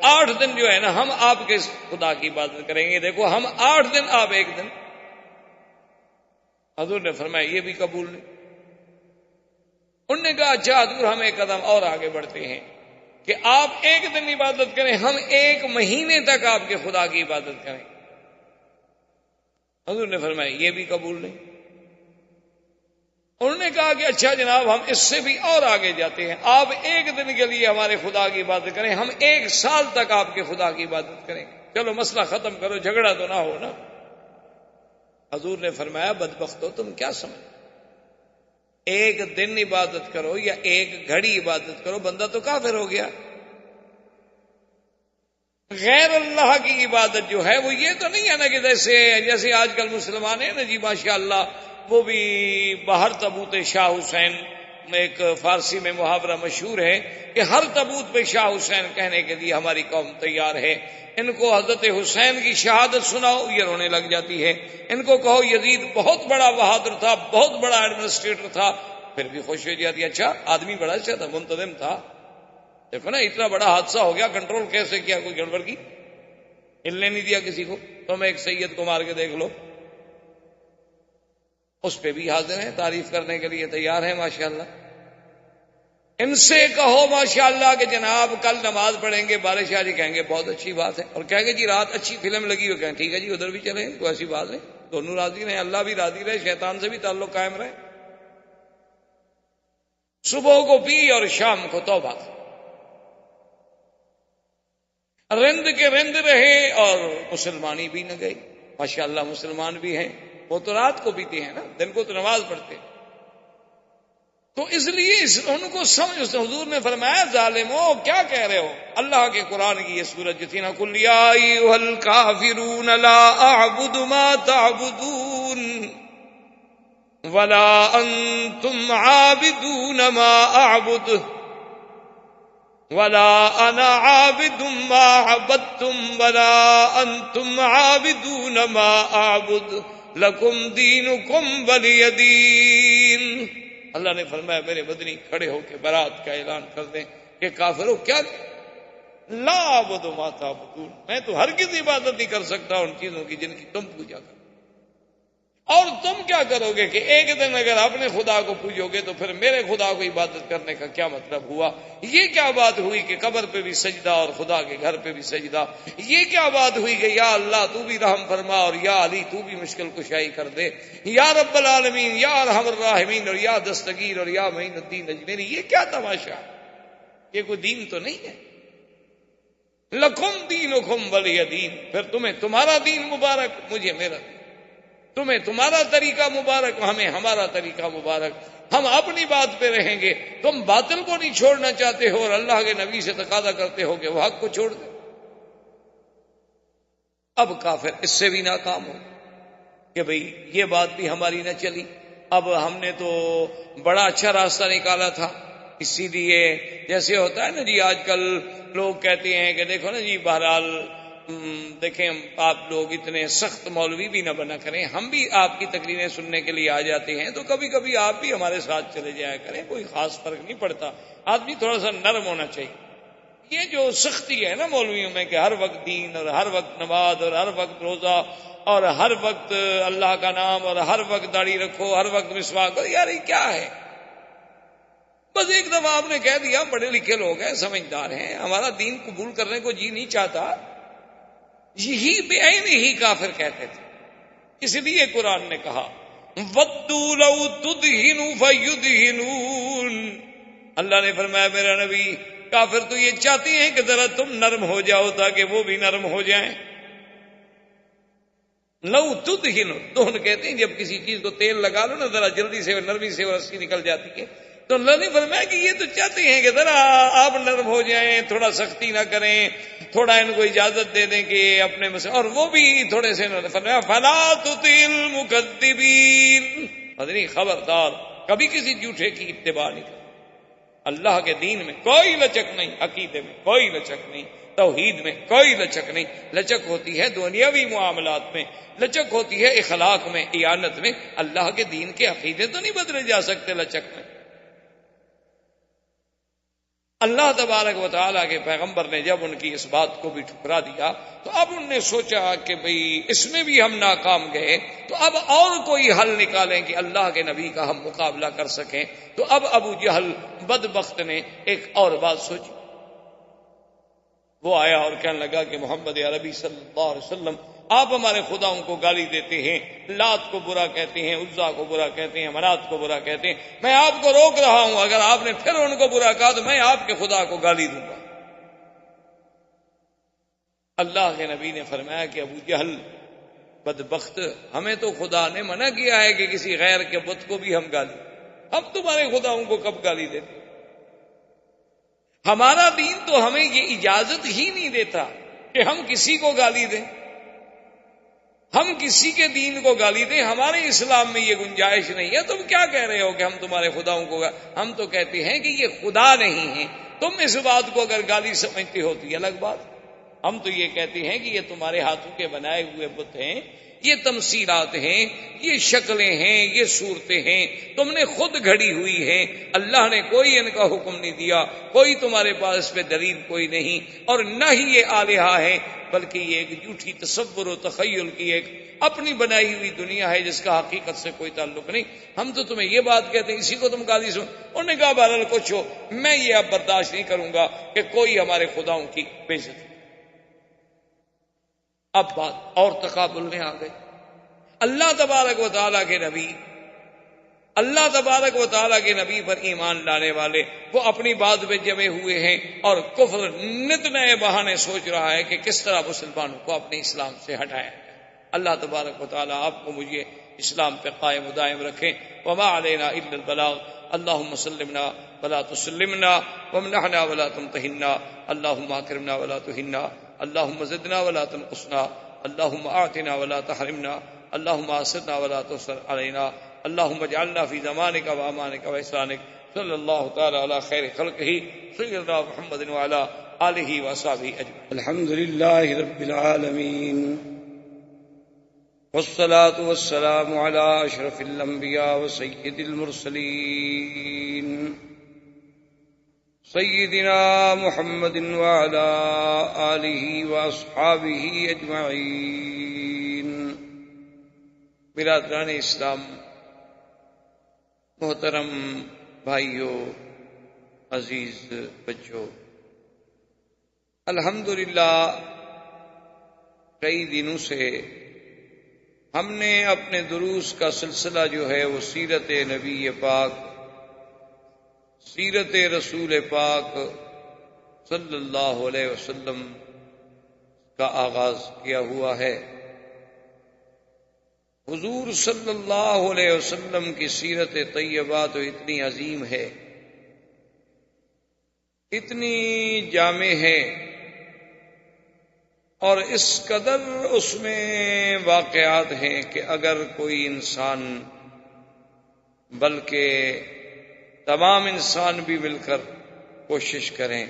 8 دن جو ہے نا ہم آپ کے خدا کی عبادت کریں گے. دیکھو ہم 8 دن، آپ ایک دن. حضور نے فرمایا یہ بھی قبول نہیں. انہوں نے کہا اچھا حضور ہم ایک قدم اور آگے بڑھتے ہیں کہ آپ ایک دن عبادت کریں، ہم 1 مہینے تک آپ کے خدا کی عبادت کریں. حضور نے فرمایا یہ بھی قبول نہیں. انہوں نے کہا کہ اچھا جناب ہم اس سے بھی اور آگے جاتے ہیں، آپ 1 دن کے لیے ہمارے خدا کی عبادت کریں، ہم 1 سال تک آپ کے خدا کی عبادت کریں گے. چلو مسئلہ ختم کرو، جھگڑا تو نہ ہو نا. حضور نے فرمایا بدبختو تم کیا سمجھ، 1 دن عبادت کرو یا 1 گھڑی عبادت کرو، بندہ تو کافر ہو گیا. غیر اللہ کی عبادت جو ہے وہ یہ تو نہیں ہے نا کہ جیسے آج کل مسلمان ہیں نا جی ماشاء اللہ، وہ بھی باہر تبوت شاہ حسین ایک فارسی میں محاورہ مشہور ہے کہ ہر تبوت پہ شاہ حسین کہنے کے لیے ہماری قوم تیار ہے. ان کو حضرت حسین کی شہادت سناؤ یہ رونے لگ جاتی ہے. ان کو کہو یزید بہت بڑا بہادر تھا, بہت بڑا ایڈمنسٹریٹر تھا, پھر بھی خوش ہو جاتی. اچھا آدمی بڑا اچھا تھا, منتظم تھا. دیکھو نا اتنا بڑا حادثہ ہو گیا, کنٹرول کیسے کیا, کوئی گڑبڑ کی, ہلنے نہیں دیا کسی کو. تم ایک سید کو مار کے دیکھ لو, اس پہ بھی حاضر ہیں, تعریف کرنے کے لیے تیار ہیں ماشاءاللہ. ان سے کہو ماشاءاللہ کہ جناب کل نماز پڑھیں گے, بارش آ جی, کہیں گے بہت اچھی بات ہے, اور کہیں گے جی رات اچھی فلم لگی ہو, کہیں ٹھیک ہے جی ادھر بھی چلیں, کوئی ایسی بات نہیں, دونوں راضی رہیں, اللہ بھی راضی رہے, شیطان سے بھی تعلق قائم رہے. صبح کو پی اور شام کو توبہ, رند کے رند رہے اور مسلمانی بھی نہ گئی. ماشاءاللہ مسلمان بھی ہیں, وہ تو رات کو پیتے ہیں نا, دن کو تو نماز پڑھتے ہیں. تو اس لیے ان کو سمجھ, حضور نے فرمایا ظالمو کیا کہہ رہے ہو. اللہ کے قرآن کی یہ سورت جو تھی نا, قل یا ایھا الکافرون لا اعبد ما تعبدون ولا انتم عابدون ما اعبد ولا انا عابد ما عبدتم ولا انتم عابدون ما اعبد لکم دینکم ولی دین. اللہ نے فرمایا میرے مدنی کھڑے ہو کے برات کا اعلان کر دیں کہ کافروں کیا لا اعبد ما تعبدون, میں تو ہرگز عبادت نہیں کر سکتا ان چیزوں کی جن کی تم پوجا کرو. اور تم کیا کرو گے کہ ایک دن اگر اپنے خدا کو پوجو گے تو پھر میرے خدا کو عبادت کرنے کا کیا مطلب ہوا. یہ کیا بات ہوئی کہ قبر پہ بھی سجدہ اور خدا کے گھر پہ بھی سجدہ. یہ کیا بات ہوئی کہ یا اللہ تو بھی رحم فرما اور یا علی تو بھی مشکل کشائی کر دے, یا رب العالمین, یا ارحم الراحمین, اور یا دستگیر اور یا معین الدین اجمیری. یہ کیا تماشا, یہ کوئی دین تو نہیں ہے. لکم دینکم ولی دین, پھر تمہیں تمہارا دین مبارک, مجھے میرا دین. تمہیں تمہارا طریقہ مبارک, ہمیں ہمارا طریقہ مبارک. ہم اپنی بات پہ رہیں گے, تم باطل کو نہیں چھوڑنا چاہتے ہو اور اللہ کے نبی سے تقاضا کرتے ہو کہ وہ حق کو چھوڑ دے. اب کافر اس سے بھی ناکام ہو کہ بھئی یہ بات بھی ہماری نہ چلی. اب ہم نے تو بڑا اچھا راستہ نکالا تھا, اسی لیے جیسے ہوتا ہے نا جی آج کل لوگ کہتے ہیں کہ دیکھو نا جی بہرحال دیکھیں آپ لوگ اتنے سخت مولوی بھی نہ بنا کریں, ہم بھی آپ کی تقریریں سننے کے لیے آ جاتے ہیں, تو کبھی کبھی آپ بھی ہمارے ساتھ چلے جایا کریں, کوئی خاص فرق نہیں پڑتا. آدمی تھوڑا سا نرم ہونا چاہیے. یہ جو سختی ہے نا مولویوں میں کہ ہر وقت دین اور ہر وقت نماز اور ہر وقت روزہ اور ہر وقت اللہ کا نام اور ہر وقت داڑھی رکھو, ہر وقت مسواک کرو, یار یہ کیا ہے. بس ایک دفعہ آپ نے کہہ دیا, پڑھے لکھے لوگ ہیں, سمجھدار ہیں, ہمارا دین قبول کرنے کو جی نہیں چاہتا, یہی بے عین ہی کافر کہتے تھے. اس لیے قرآن نے کہا وَدُّوا لَوْ تُدْهِنُوا فَيُدْهِنُونَ. اللہ نے فرمایا میرا نبی, کافر تو یہ چاہتے ہیں کہ ذرا تم نرم ہو جاؤ تاکہ وہ بھی نرم ہو جائیں. لو تدہنوا, دہن کہتے ہیں جب کسی چیز کو تیل لگا لو نا ذرا جلدی سے نرمی سے وہ رسی نکل جاتی ہے. تو اللہ نے فرمایا کہ یہ تو چاہتے ہیں کہ ذرا آپ نرم ہو جائیں, تھوڑا سختی نہ کریں, تھوڑا ان کو اجازت دے دیں کہ اپنے مسئلے, اور وہ بھی تھوڑے سے فرمایا فلا تطع المکذبین. مدنی خبردار, کبھی کسی جھوٹے کی اتباع نہیں کریں. اللہ کے دین میں کوئی لچک نہیں, عقیدے میں کوئی لچک نہیں, توحید میں کوئی لچک نہیں. لچک ہوتی ہے دنیاوی معاملات میں, لچک ہوتی ہے اخلاق میں, ایانت میں. اللہ کے دین کے عقیدے تو نہیں بدلے جا سکتے لچک میں. اللہ تبارک و تعالیٰ کے پیغمبر نے جب ان کی اس بات کو بھی ٹھکرا دیا تو اب انہوں نے سوچا کہ بھئی اس میں بھی ہم ناکام گئے, تو اب اور کوئی حل نکالیں کہ اللہ کے نبی کا ہم مقابلہ کر سکیں. تو اب ابو جہل بدبخت نے ایک اور بات سوچی. وہ آیا اور کہنے لگا کہ محمد عربی صلی اللہ علیہ وسلم آپ ہمارے خداؤں کو گالی دیتے ہیں, لات کو برا کہتے ہیں, عزا کو برا کہتے ہیں, منات کو برا کہتے ہیں. میں آپ کو روک رہا ہوں, اگر آپ نے پھر ان کو برا کہا تو میں آپ کے خدا کو گالی دوں گا. اللہ کے نبی نے فرمایا کہ ابو جہل بدبخت, ہمیں تو خدا نے منع کیا ہے کہ کسی غیر کے بت کو بھی ہم گالی, ہم تمہارے خداؤں کو کب گالی دیتے. ہمارا دین تو ہمیں یہ اجازت ہی نہیں دیتا کہ ہم کسی کو گالی دیں. ہم کسی کے دین کو گالی دیں، ہمارے اسلام میں یہ گنجائش نہیں ہے۔ تم کیا کہہ رہے ہو کہ ہم تمہارے خداؤں کو ہم تو کہتے ہیں کہ یہ خدا نہیں ہے۔ تم اس بات کو اگر گالی سمجھتی ہوتی الگ بات، ہم تو یہ کہتے ہیں کہ یہ تمہارے ہاتھوں کے بنائے ہوئے بت ہیں، یہ تمثیلات ہیں، یہ شکلیں ہیں، یہ صورتیں ہیں، تم نے خود گھڑی ہوئی ہیں، اللہ نے کوئی ان کا حکم نہیں دیا، کوئی تمہارے پاس اس پہ دلیل کوئی نہیں، اور نہ ہی یہ آلہہ ہیں، بلکہ یہ ایک جھوٹی تصور و تخیل کی ایک اپنی بنائی ہوئی دنیا ہے جس کا حقیقت سے کوئی تعلق نہیں۔ ہم تو تمہیں یہ بات کہتے ہیں، اسی کو تم گالی سن۔ انہوں نے کہا بہرحال کچھ ہو، میں یہ اب برداشت نہیں کروں گا کہ کوئی ہمارے خداؤں کی بے عزتی۔ اب بات اور تقابل میں آ گئی۔ اللہ تبارک و تعالیٰ کے نبی، اللہ تبارک و تعالیٰ کے نبی پر ایمان لانے والے وہ اپنی بات پہ جمے ہوئے ہیں، اور کفر نت نئے بہانے سوچ رہا ہے کہ کس طرح مسلمانوں کو اپنے اسلام سے ہٹایا جائے۔ اللہ تبارک و تعالیٰ آپ کو مجھے اسلام پہ قائم و دائم رکھیں۔ وما علینا الا البلاغ، اللہم سلمنا ولا تسلمنا، وامنحنا ولا تمتحنا، اللہم اکرمنا ولا تہنا، اللہم زدنا ولا تنقصنا، اللہم اعطنا ولا تحرمنا، اللہم آسرنا ولا تؤثر علینا، اللہم اجعلنا فی زمانک و امانک و احسانک، صلی اللہ تعالی علی خیر خلقہ سیدنا محمد وعلی آلہ وصحبہ اجمعین۔ الحمد للہ رب العالمین، والصلاة والسلام على اشرف الانبیاء وسید المرسلین، سیدنا محمد وعلى آلہ واصحابہ اجمعین۔ برادران اسلام، محترم بھائیوں، عزیز بچوں، الحمدللہ کئی دنوں سے ہم نے اپنے دروس کا سلسلہ جو ہے وہ سیرت نبی پاک، سیرت رسول پاک صلی اللہ علیہ وسلم کا آغاز کیا ہوا ہے۔ حضور صلی اللہ علیہ وسلم کی سیرت طیبہ تو اتنی عظیم ہے، اتنی جامع ہے، اور اس قدر اس میں واقعات ہیں کہ اگر کوئی انسان، بلکہ تمام انسان بھی مل کر کوشش کریں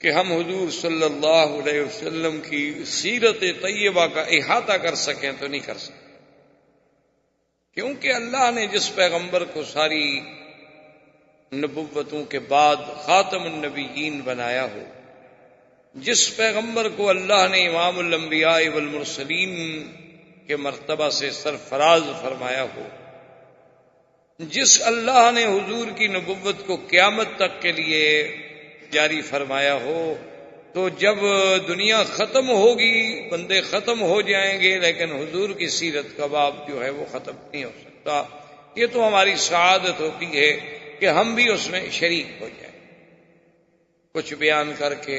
کہ ہم حضور صلی اللہ علیہ وسلم کی سیرت طیبہ کا احاطہ کر سکیں تو نہیں کر سکتے، کیونکہ اللہ نے جس پیغمبر کو ساری نبوتوں کے بعد خاتم النبیین بنایا ہو، جس پیغمبر کو اللہ نے امام الانبیاء والمرسلین کے مرتبہ سے سرفراز فرمایا ہو، جس اللہ نے حضور کی نبوت کو قیامت تک کے لیے جاری فرمایا ہو، تو جب دنیا ختم ہوگی، بندے ختم ہو جائیں گے، لیکن حضور کی سیرت کا باب جو ہے وہ ختم نہیں ہو سکتا۔ یہ تو ہماری سعادت ہوتی ہے کہ ہم بھی اس میں شریک ہو جائیں، کچھ بیان کر کے،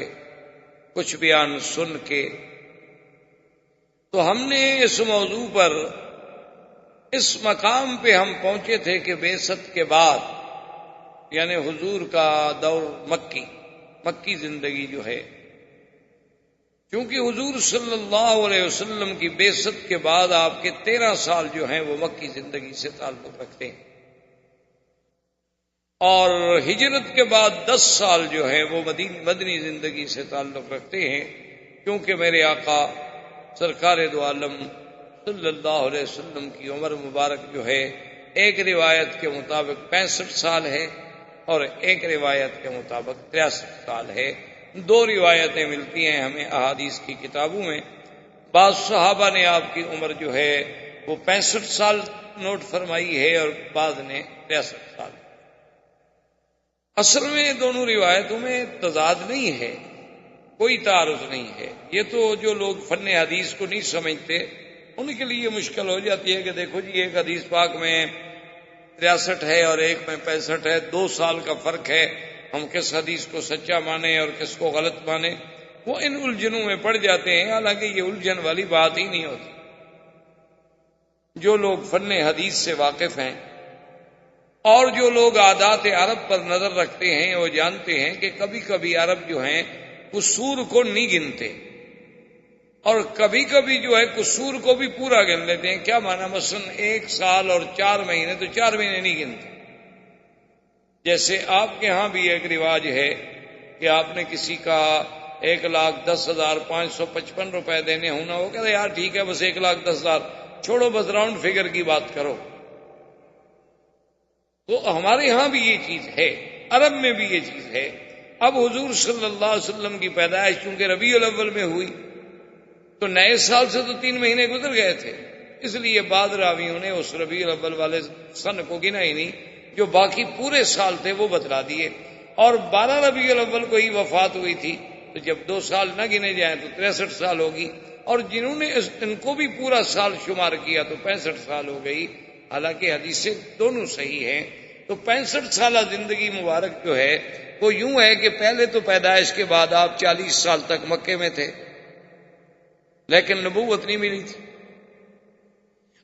کچھ بیان سن کے۔ تو ہم نے اس موضوع پر، اس مقام پہ ہم پہنچے تھے کہ بعثت کے بعد، یعنی حضور کا دور مکی زندگی جو ہے، کیونکہ حضور صلی اللہ علیہ وسلم کی بعثت کے بعد آپ کے 13 سال جو ہیں وہ مکی زندگی سے تعلق رکھتے ہیں، اور ہجرت کے بعد 10 سال جو ہیں وہ مدنی زندگی سے تعلق رکھتے ہیں، کیونکہ میرے آقا سرکار دو عالم صلی اللہ علیہ وسلم کی عمر مبارک جو ہے ایک روایت کے مطابق 65 سال ہے، اور ایک روایت کے مطابق 63 سال ہے۔ 2 روایتیں ملتی ہیں ہمیں احادیث کی کتابوں میں، بعض صحابہ نے آپ کی عمر جو ہے وہ 65 سال نوٹ فرمائی ہے، اور بعض نے 63 سال۔ اصل میں دونوں روایتوں میں تضاد نہیں ہے، کوئی تعارض نہیں ہے۔ یہ تو جو لوگ فن حدیث کو نہیں سمجھتے ان کے لیے مشکل ہو جاتی ہے کہ دیکھو جی ایک حدیث پاک میں 63 ہے اور ایک میں 65 ہے، 2 سال کا فرق ہے، ہم کس حدیث کو سچا مانیں اور کس کو غلط مانیں۔ وہ ان الجھنوں میں پڑ جاتے ہیں، حالانکہ یہ الجھن والی بات ہی نہیں ہوتی۔ جو لوگ فن حدیث سے واقف ہیں اور جو لوگ عادات عرب پر نظر رکھتے ہیں، وہ جانتے ہیں کہ کبھی کبھی عرب جو ہیں وہ سور کو نہیں گنتے، اور کبھی کبھی جو ہے قصور کو بھی پورا گن لیتے ہیں. کیا مانا؟ مثلا 1 سال اور 4 مہینے تو 4 مہینے نہیں گنتے. جیسے آپ کے ہاں بھی ایک رواج ہے کہ آپ نے کسی کا 1,10,555 روپے دینے ہونا، وہ کہتے یار ٹھیک ہے بس 1,10,000 چھوڑو، بس راؤنڈ فگر کی بات کرو. تو ہمارے ہاں بھی یہ چیز ہے، عرب میں بھی یہ چیز ہے. اب حضور صلی اللہ علیہ وسلم کی پیدائش چونکہ ربیع الاول میں ہوئی تو نئے سال سے تو 3 مہینے گزر گئے تھے، اس لیے بعض راویوں نے اس ربیع الاول والے سن کو گنا ہی نہیں، جو باقی پورے سال تھے وہ بتلا دیے. اور 12 ربیع الاول کو ہی وفات ہوئی تھی، تو جب 2 سال نہ گنے جائیں تو 63 سال ہوگی. اور جنہوں نے ان کو بھی پورا سال شمار کیا تو 65 سال ہو گئی. حالانکہ حدیثیں دونوں صحیح ہیں. تو 65 سالہ زندگی مبارک جو ہے وہ یوں ہے کہ پہلے تو پیدائش کے بعد آپ 40 سال تک مکے میں تھے، لیکن نبوت نہیں ملی تھی.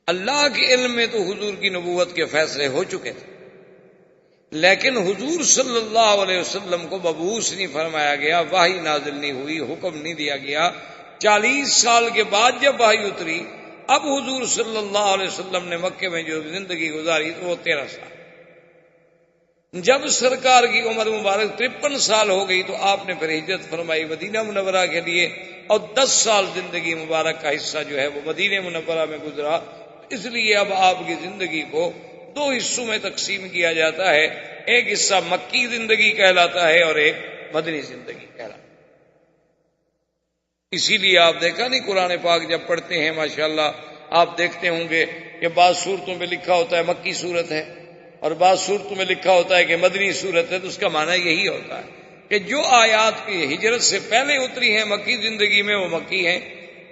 اللہ کے علم میں تو حضور کی نبوت کے فیصلے ہو چکے تھے، لیکن حضور صلی اللہ علیہ وسلم کو مبعوث نہیں فرمایا گیا، وحی نازل نہیں ہوئی، حکم نہیں دیا گیا. 40 سال کے بعد جب وحی اتری، اب حضور صلی اللہ علیہ وسلم نے مکے میں جو زندگی گزاری تو وہ 13 سال. جب سرکار کی عمر مبارک 53 سال ہو گئی تو آپ نے پھر ہجرت فرمائی مدینہ منورہ کے لیے، اور 10 سال زندگی مبارک کا حصہ جو ہے وہ مدینہ منورہ میں گزرا. اس لیے اب آپ کی زندگی کو 2 حصوں میں تقسیم کیا جاتا ہے، ایک حصہ مکی زندگی کہلاتا ہے اور ایک مدنی زندگی کہلاتا ہے. اسی لیے آپ دیکھا نہیں قرآن پاک جب پڑھتے ہیں ماشاءاللہ آپ دیکھتے ہوں گے کہ بعض صورتوں میں لکھا ہوتا ہے مکی صورت ہے اور بعض صورتوں میں لکھا ہوتا ہے کہ مدنی صورت ہے. تو اس کا معنی یہی ہوتا ہے کہ جو آیات کی ہجرت سے پہلے اتری ہیں مکی زندگی میں وہ مکی ہیں،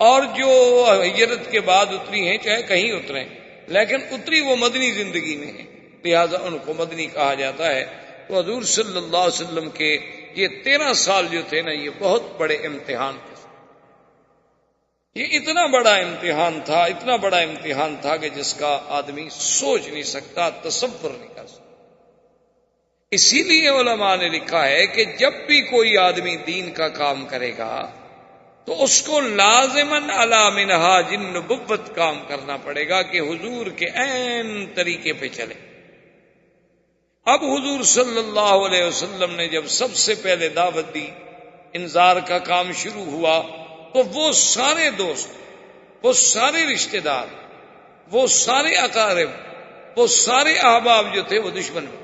اور جو ہجرت کے بعد اتری ہیں چاہے کہیں اتریں لیکن اتری وہ مدنی زندگی میں ہیں، لہذا ان کو مدنی کہا جاتا ہے. تو حضور صلی اللہ علیہ وسلم کے یہ 13 سال جو تھے نا یہ بہت بڑے امتحان تھے. یہ اتنا بڑا امتحان تھا، اتنا بڑا امتحان تھا کہ جس کا آدمی سوچ نہیں سکتا، تصور نہیں کر سکتا. اسی لیے علماء نے لکھا ہے کہ جب بھی کوئی آدمی دین کا کام کرے گا تو اس کو لازماً علی منہاج النبوت کام کرنا پڑے گا کہ حضور کے عین طریقے پہ چلے. اب حضور صلی اللہ علیہ وسلم نے جب سب سے پہلے دعوت دی، انذار کا کام شروع ہوا، تو وہ سارے دوست، وہ سارے رشتہ دار، وہ سارے اقارب، وہ سارے احباب جو تھے وہ دشمن بنے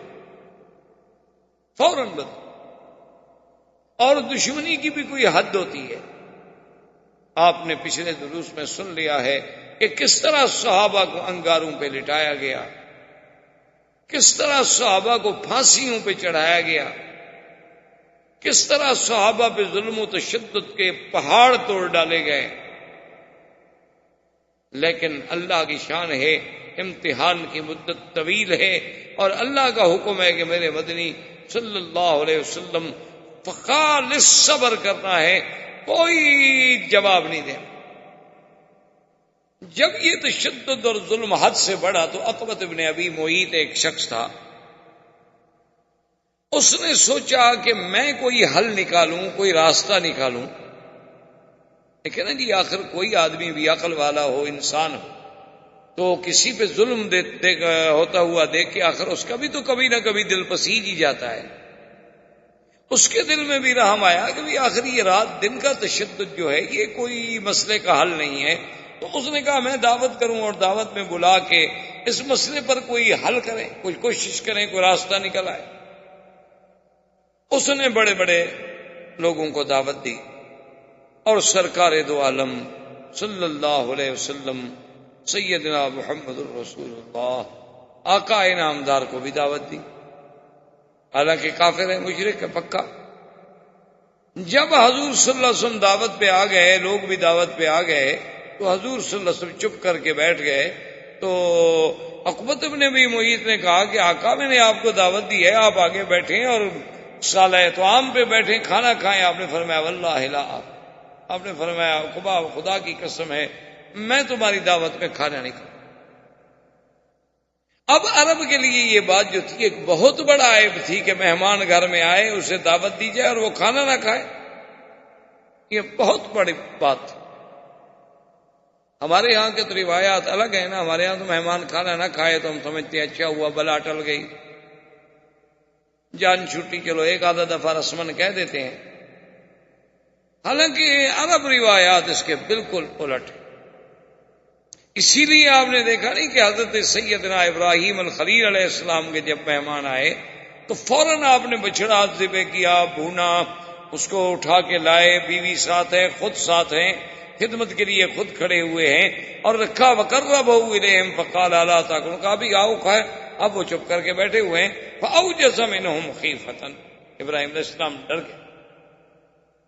فوراً بنے. اور دشمنی کی بھی کوئی حد ہوتی ہے. آپ نے پچھلے دروس میں سن لیا ہے کہ کس طرح صحابہ کو انگاروں پہ لٹایا گیا، کس طرح صحابہ کو پھانسیوں پہ چڑھایا گیا، کس طرح صحابہ پہ ظلم و تشدد کے پہاڑ توڑ ڈالے گئے. لیکن اللہ کی شان ہے، امتحان کی مدت طویل ہے، اور اللہ کا حکم ہے کہ میرے مدنی صلی اللہ علیہ وسلم خالص صبر کرنا ہے، کوئی جواب نہیں دینا. جب یہ تشدد اور ظلم حد سے بڑھا تو عقبۃ ابن ابی معیط ایک شخص تھا، اس نے سوچا کہ میں کوئی حل نکالوں، کوئی راستہ نکالوں. لیکن نا جی آخر کوئی آدمی بھی عقل والا ہو، انسان ہو، تو کسی پہ ظلم ہوتا ہوا دیکھ کے آخر اس کا بھی تو کبھی نہ کبھی دل پسیج ہی جاتا ہے. اس کے دل میں بھی رحم آیا کہ بھی آخر یہ رات دن کا تشدد جو ہے یہ کوئی مسئلے کا حل نہیں ہے. تو اس نے کہا میں دعوت کروں اور دعوت میں بلا کے اس مسئلے پر کوئی حل کریں، کوئی کوشش کریں، کوئی راستہ نکل آئے. اس نے بڑے بڑے لوگوں کو دعوت دی اور سرکار دو عالم صلی اللہ علیہ وسلم سیدنا محمد الرسول اللہ آقا انعامدار کو بھی دعوت دی. حالانکہ کافر ہے، مشرک ہے پکا. جب حضور صلی اللہ علیہ وسلم دعوت پہ آ گئے، لوگ بھی دعوت پہ آ گئے، تو حضور صلی اللہ علیہ وسلم چپ کر کے بیٹھ گئے. تو عقبۃ ابن ابی معیط نے کہا کہ آقا میں نے آپ کو دعوت دی ہے، آپ آگے بیٹھیں اور سالہ طعام پہ بیٹھیں، کھانا کھائیں. آپ نے فرمایا واللہ لا، آپ نے فرمایا خدا کی قسم ہے میں تمہاری دعوت میں کھانا نہیں کھاؤں. اب عرب کے لیے یہ بات جو تھی ایک بہت بڑا عیب تھی کہ مہمان گھر میں آئے، اسے دعوت دی جائے اور وہ کھانا نہ کھائے. یہ بہت بڑی بات تھی. ہمارے یہاں کے تو روایات الگ ہیں نا. ہمارے یہاں تو مہمان کھانا نہ کھائے تو ہم سمجھتے ہیں اچھا ہوا بلا ٹل گئی, جان چھٹی, چلو ایک آدھا دفعہ رسمن کہہ دیتے ہیں. حالانکہ عرب روایات اس کے بالکل الٹ ہیں. اسی لیے آپ نے دیکھا نہیں کہ حضرت سیدنا ابراہیم الخلیل علیہ السلام کے جب مہمان آئے تو فوراً آپ نے بچڑا ذبح کیا, بھونا, اس کو اٹھا کے لائے, بیوی ساتھ ہے, خود ساتھ ہیں, خدمت کے لیے خود کھڑے ہوئے ہیں, اور رکھا وقربہ الیہم فقال الا تاکلون, کہا بھی آؤ کھائے. اب وہ چپ کر کے بیٹھے ہوئے ہیں. فاوجس منہم خیفۃ, ابراہیم علیہ السلام ڈر گئے.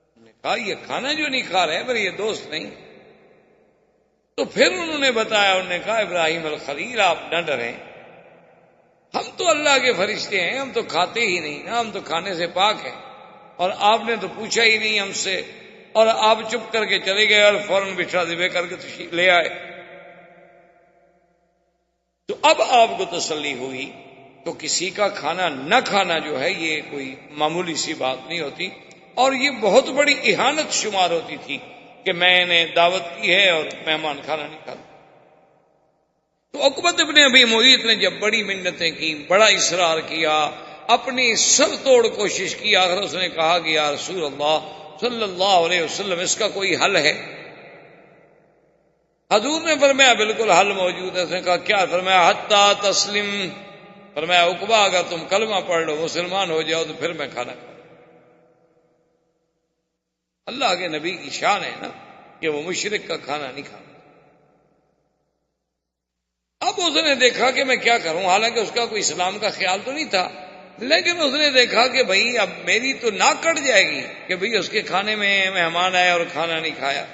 انہوں نے کہا یہ کھانا جو نہیں کھا رہے پر یہ دوست نہیں. تو پھر انہوں نے بتایا, انہوں نے کہا ابراہیم الخلیل آپ نہ ڈریں, ہم تو اللہ کے فرشتے ہیں, ہم تو کھاتے ہی نہیں نا, ہم تو کھانے سے پاک ہیں, اور آپ نے تو پوچھا ہی نہیں ہم سے, اور آپ چپ کر کے چلے گئے اور فوراً بچھڑا ذبح کر کے تشریف لے آئے. تو اب آپ کو تسلی ہوئی. تو کسی کا کھانا نہ کھانا جو ہے یہ کوئی معمولی سی بات نہیں ہوتی, اور یہ بہت بڑی اہانت شمار ہوتی تھی کہ میں نے دعوت کی ہے اور مہمان کھانا نہیں کھاتا. تو عقبۃ ابن ابی معیط نے جب بڑی منتیں کی, بڑا اصرار کیا, اپنی سر توڑ کوشش کی, آخر اس نے کہا کہ یا رسول اللہ صلی اللہ علیہ وسلم اس کا کوئی حل ہے؟ حضور نے فرمایا بالکل حل موجود ہے. اس نے کہا کیا؟ فرمایا حتی تسلم, فرمایا عقبہ اگر تم کلمہ پڑھ لو, مسلمان ہو جاؤ, تو پھر میں کھانا کھاؤں. اللہ کے نبی کی شان ہے نا کہ وہ مشرک کا کھانا نہیں کھانا. اب اس نے دیکھا کہ میں کیا کروں, حالانکہ اس کا کوئی اسلام کا خیال تو نہیں تھا, لیکن اس نے دیکھا کہ بھئی اب میری تو ناک کٹ جائے گی کہ بھئی اس کے کھانے میں مہمان آئے اور کھانا نہیں کھایا.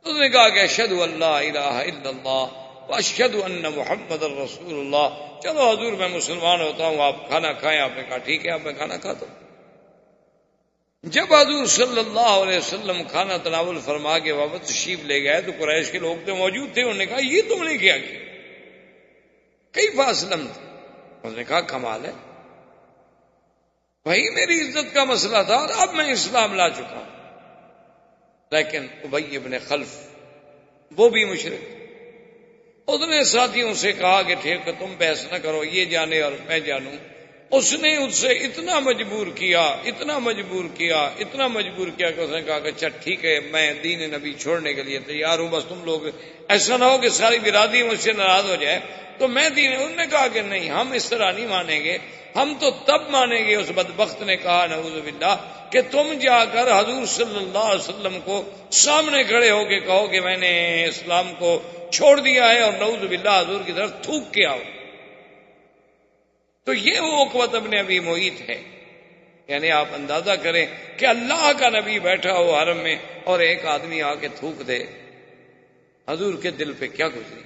اس نے کہا کہ اشہد ان لا الہ الا اللہ واشہد ان محمد رسول اللہ, چلو حضور میں مسلمان ہوتا ہوں, آپ کھانا کھائیں. آپ نے کہا ٹھیک ہے, اب میں کھانا کھاتا ہوں. جب حضور صلی اللہ علیہ وسلم کھانا تناول فرما کے واپس تشریف لے گئے تو قریش کے لوگ تو موجود تھے. انہوں نے کہا یہ تم نے کیا کیا, کیف اسلمت؟ انہوں نے کہا کمال ہے, بھائی میری عزت کا مسئلہ تھا اور اب میں اسلام لا چکا ہوں. لیکن ابی ابن خلف وہ بھی مشرک, اس نے ساتھیوں سے کہا کہ ٹھیک ہے تم بحث نہ کرو, یہ جانے اور میں جانوں. اس نے اس سے اتنا مجبور کیا, اتنا مجبور کیا, اتنا مجبور کیا کہ اس نے کہا کہ اچھا ٹھیک ہے میں دین نبی چھوڑنے کے لیے تیار ہوں, بس تم لوگ ایسا نہ ہو کہ ساری برادری مجھ سے ناراض ہو جائے تو میں دین. انہوں نے کہا کہ نہیں, ہم اس طرح نہیں مانیں گے, ہم تو تب مانیں گے. اس بدبخت نے کہا نعوذ باللہ کہ تم جا کر حضور صلی اللہ علیہ وسلم کو سامنے کھڑے ہو کے کہو کہ میں نے اسلام کو چھوڑ دیا ہے, اور نعوذ باللہ حضور کی طرف تھوک کے آؤ. تو یہ وہ عقبۃ ابن ابی معیط ہے. یعنی آپ اندازہ کریں کہ اللہ کا نبی بیٹھا ہو حرم میں اور ایک آدمی آ کے تھوک دے, حضور کے دل پہ کیا گزری.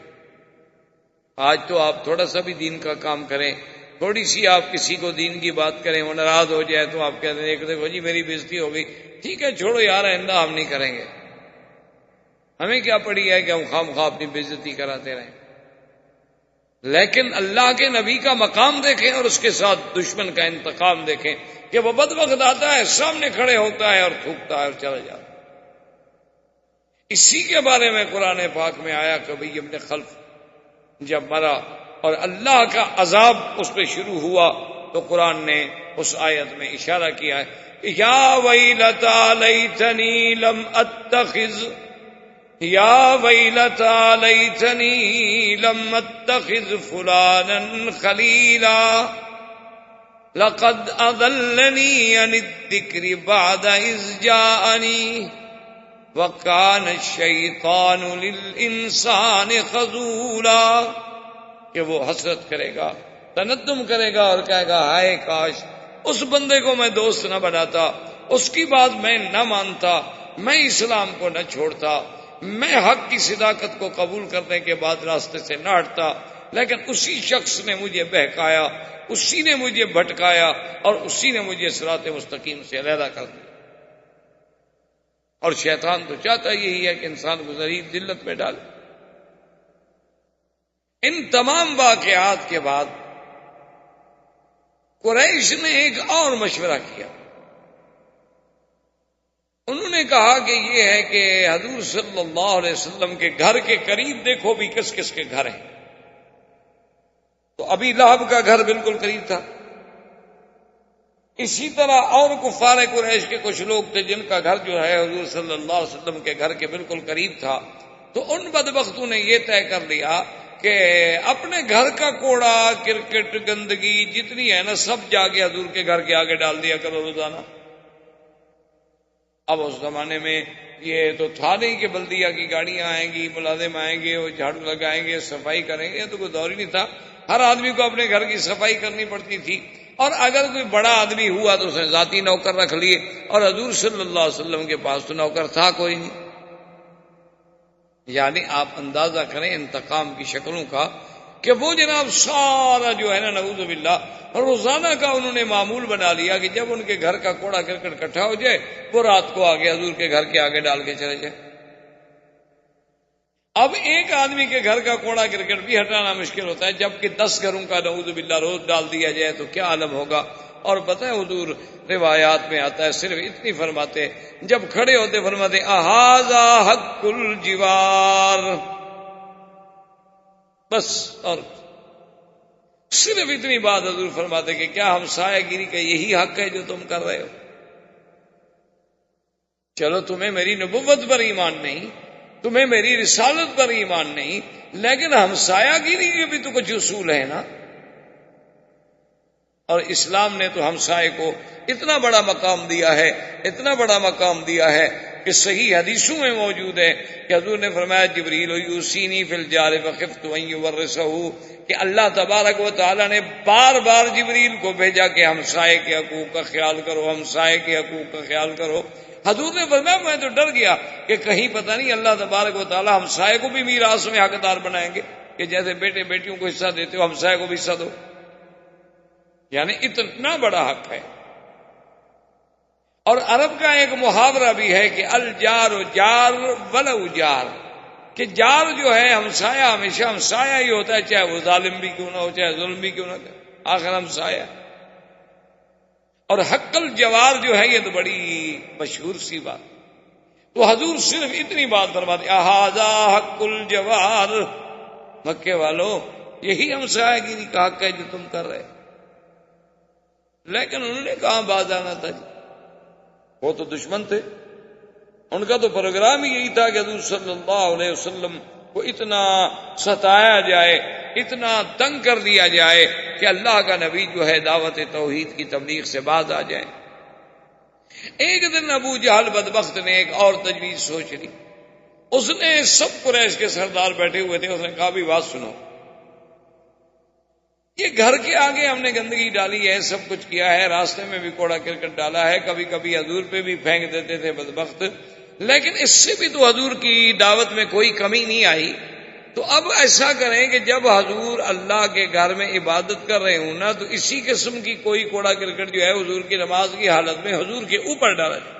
آج تو آپ تھوڑا سا بھی دین کا کام کریں, تھوڑی سی آپ کسی کو دین کی بات کریں, وہ ناراض ہو جائے تو آپ کہتے ہیں دیکھو جی میری بےزتی ہو گئی, ٹھیک ہے چھوڑو یار آئندہ ہم نہیں کریں گے. ہمیں کیا پڑی ہے کہ ہم خواہ اپنی بےزتی کراتے رہیں. لیکن اللہ کے نبی کا مقام دیکھیں اور اس کے ساتھ دشمن کا انتقام دیکھیں کہ وہ بدبخت آتا ہے, سامنے کھڑے ہوتا ہے اور تھوکتا ہے اور چلا جاتا ہے. اسی کے بارے میں قرآن پاک میں آیا کہ ابی ابن خلف جب مرا اور اللہ کا عذاب اس پہ شروع ہوا تو قرآن نے اس آیت میں اشارہ کیا ہے یا ویلتا لیتنی لم اتخذ, یا ویلتا لیتنی لم اتخذ فلانا خلیلا لقد اضلنی عن الذکر بعد اذ جاءنی وَكَانَ الشَّيْطَانُ لِلْإِنسَانِ خَذُولًا. کہ وہ حسرت کرے گا, تندم کرے گا اور کہے گا ہائے کاش اس بندے کو میں دوست نہ بناتا, اس کی بات میں نہ مانتا, میں اسلام کو نہ چھوڑتا, میں حق کی صداقت کو قبول کرنے کے بعد راستے سے نہ ہٹتا. لیکن اسی شخص نے مجھے بہکایا, اسی نے مجھے بھٹکایا اور اسی نے مجھے صراط مستقیم سے علیحدہ کر دیا. اور شیطان تو چاہتا یہی ہے کہ انسان کو ذلیل ذلت میں ڈالے. ان تمام واقعات کے بعد قریش نے ایک اور مشورہ کیا. انہوں نے کہا کہ یہ ہے کہ حضور صلی اللہ علیہ وسلم کے گھر کے قریب دیکھو بھی کس کس کے گھر ہیں. تو ابی لہب کا گھر بالکل قریب تھا. اسی طرح اور کفار قریش کے کچھ لوگ تھے جن کا گھر جو ہے حضور صلی اللہ علیہ وسلم کے گھر کے بالکل قریب تھا. تو ان بدبختوں نے یہ طے کر لیا کہ اپنے گھر کا کوڑا کرکٹ گندگی جتنی ہے نا سب جا کے حضور کے گھر کے آگے ڈال دیا کرو روزانہ. اب اس زمانے میں یہ تو تھا نہیں کہ بلدیہ کی گاڑیاں آئیں گی، ملازم آئیں گے، وہ جھاڑو لگائیں گے، صفائی کریں گے، یہ تو کوئی دور ہی نہیں تھا. ہر آدمی کو اپنے گھر کی صفائی کرنی پڑتی تھی. اور اگر کوئی بڑا آدمی ہوا تو اس نے ذاتی نوکر رکھ لیے، اور حضور صلی اللہ علیہ وسلم کے پاس تو نوکر تھا کوئی نہیں. یعنی آپ اندازہ کریں انتقام کی شکلوں کا کہ وہ جناب سارا جو ہے نا نعوذ باللہ روزانہ کا انہوں نے معمول بنا لیا کہ جب ان کے گھر کا کوڑا کرکٹ اکٹھا ہو جائے وہ رات کو آگے حضور کے گھر کے آگے ڈال کے چلے جائے. اب ایک آدمی کے گھر کا کوڑا کرکٹ بھی ہٹانا مشکل ہوتا ہے، جبکہ 10 گھروں کا نعوذ باللہ روز ڈال دیا جائے تو کیا عالم ہوگا. اور پتہ ہے حضور روایات میں آتا ہے صرف اتنی فرماتے، جب کھڑے ہوتے فرماتے اہذا حق الجوار، بس. اور صرف اتنی بات حضور فرماتے کہ کیا ہمسایہ گیری کا یہی حق ہے جو تم کر رہے ہو؟ چلو تمہیں میری نبوت پر ایمان نہیں، تمہیں میری رسالت پر ایمان نہیں، لیکن ہمسایہ گیری کے بھی تو کچھ اصول ہے نا. اور اسلام نے تو ہمسائے کو اتنا بڑا مقام دیا ہے، اتنا بڑا مقام دیا ہے کہ صحیح حدیثوں میں موجود ہے کہ حضور نے فرمایا جبریل یوصینی فی الجار فخفت ان یورثہ، کہ اللہ تبارک و تعالی نے بار بار جبریل کو بھیجا کہ ہمسائے کے حقوق کا خیال کرو، ہمسائے کے حقوق کا خیال کرو. حضور نے فرمایا میں تو ڈر گیا کہ کہیں پتہ نہیں اللہ تبارک و تعالی ہمسائے کو بھی میراث میں حقدار بنائیں گے کہ جیسے بیٹے بیٹیوں کو حصہ دیتے ہو ہمسائے کو بھی حصہ دو. یعنی اتنا بڑا حق ہے. اور عرب کا ایک محاورہ بھی ہے کہ الجار جار ولو جار، کہ جار جو ہے ہمسایہ ہمیشہ ہمسایہ ہی ہوتا ہے، چاہے وہ ظالم بھی کیوں نہ ہو، چاہے ظلم بھی کیوں نہ ہو، آخر ہمسایہ. اور حق الجوار جو ہے یہ تو بڑی مشہور سی بات. تو حضور صرف اتنی بات فرماتے اہذا حق الجوار، مکے والوں یہی ہمسایہ گیری کا حق ہے جو تم کر رہے. لیکن انہوں نے کہاں باز آنا تھا جی، وہ تو دشمن تھے. ان کا تو پروگرام ہی یہی تھا کہ حضور صلی اللہ علیہ وسلم کو اتنا ستایا جائے، اتنا تنگ کر دیا جائے کہ اللہ کا نبی جو ہے دعوت توحید کی تبلیغ سے باز آ جائے. ایک دن ابو جہل بدبخت نے ایک اور تجویز سوچ لی. اس نے سب قریش کے سردار بیٹھے ہوئے تھے، اس نے کہا بھی بات سنو، یہ گھر کے آگے ہم نے گندگی ڈالی ہے، سب کچھ کیا ہے، راستے میں بھی کوڑا کرکٹ ڈالا ہے، کبھی کبھی حضور پہ بھی پھینک دیتے تھے بدبخت، لیکن اس سے بھی تو حضور کی دعوت میں کوئی کمی نہیں آئی. تو اب ایسا کریں کہ جب حضور اللہ کے گھر میں عبادت کر رہے ہوں نا تو اسی قسم کی کوئی کوڑا کرکٹ جو ہے حضور کی نماز کی حالت میں حضور کے اوپر ڈالا جائے.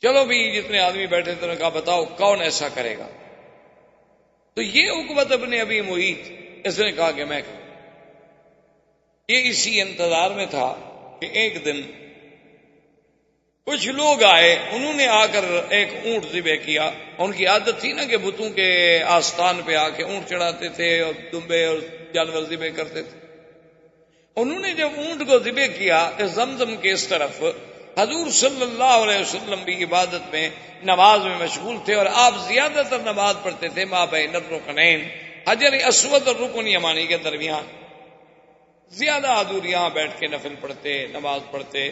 چلو بھی جتنے آدمی بیٹھے تھے نے کہا بتاؤ کون ایسا کرے گا. تو یہ عقبۃ ابن ابی معیط اس نے کہا کہ میں کروں. یہ اسی انتظار میں تھا کہ ایک دن کچھ لوگ آئے، انہوں نے آ کر ایک اونٹ ذبح کیا. ان کی عادت تھی نا کہ بتوں کے آستان پہ آ کے اونٹ چڑھاتے تھے اور دمبے اور جانور ذبح کرتے تھے. انہوں نے جب اونٹ کو ذبح کیا زمزم کے اس طرف، حضور صلی اللہ علیہ وسلم بھی عبادت میں نماز میں مشغول تھے، اور آپ زیادہ تر نماز پڑھتے تھے ما بین الرکنین، حجر اسود اور رکن یمانی کے درمیان. زیادہ حضور یہاں بیٹھ کے نفل پڑھتے، نماز پڑھتے.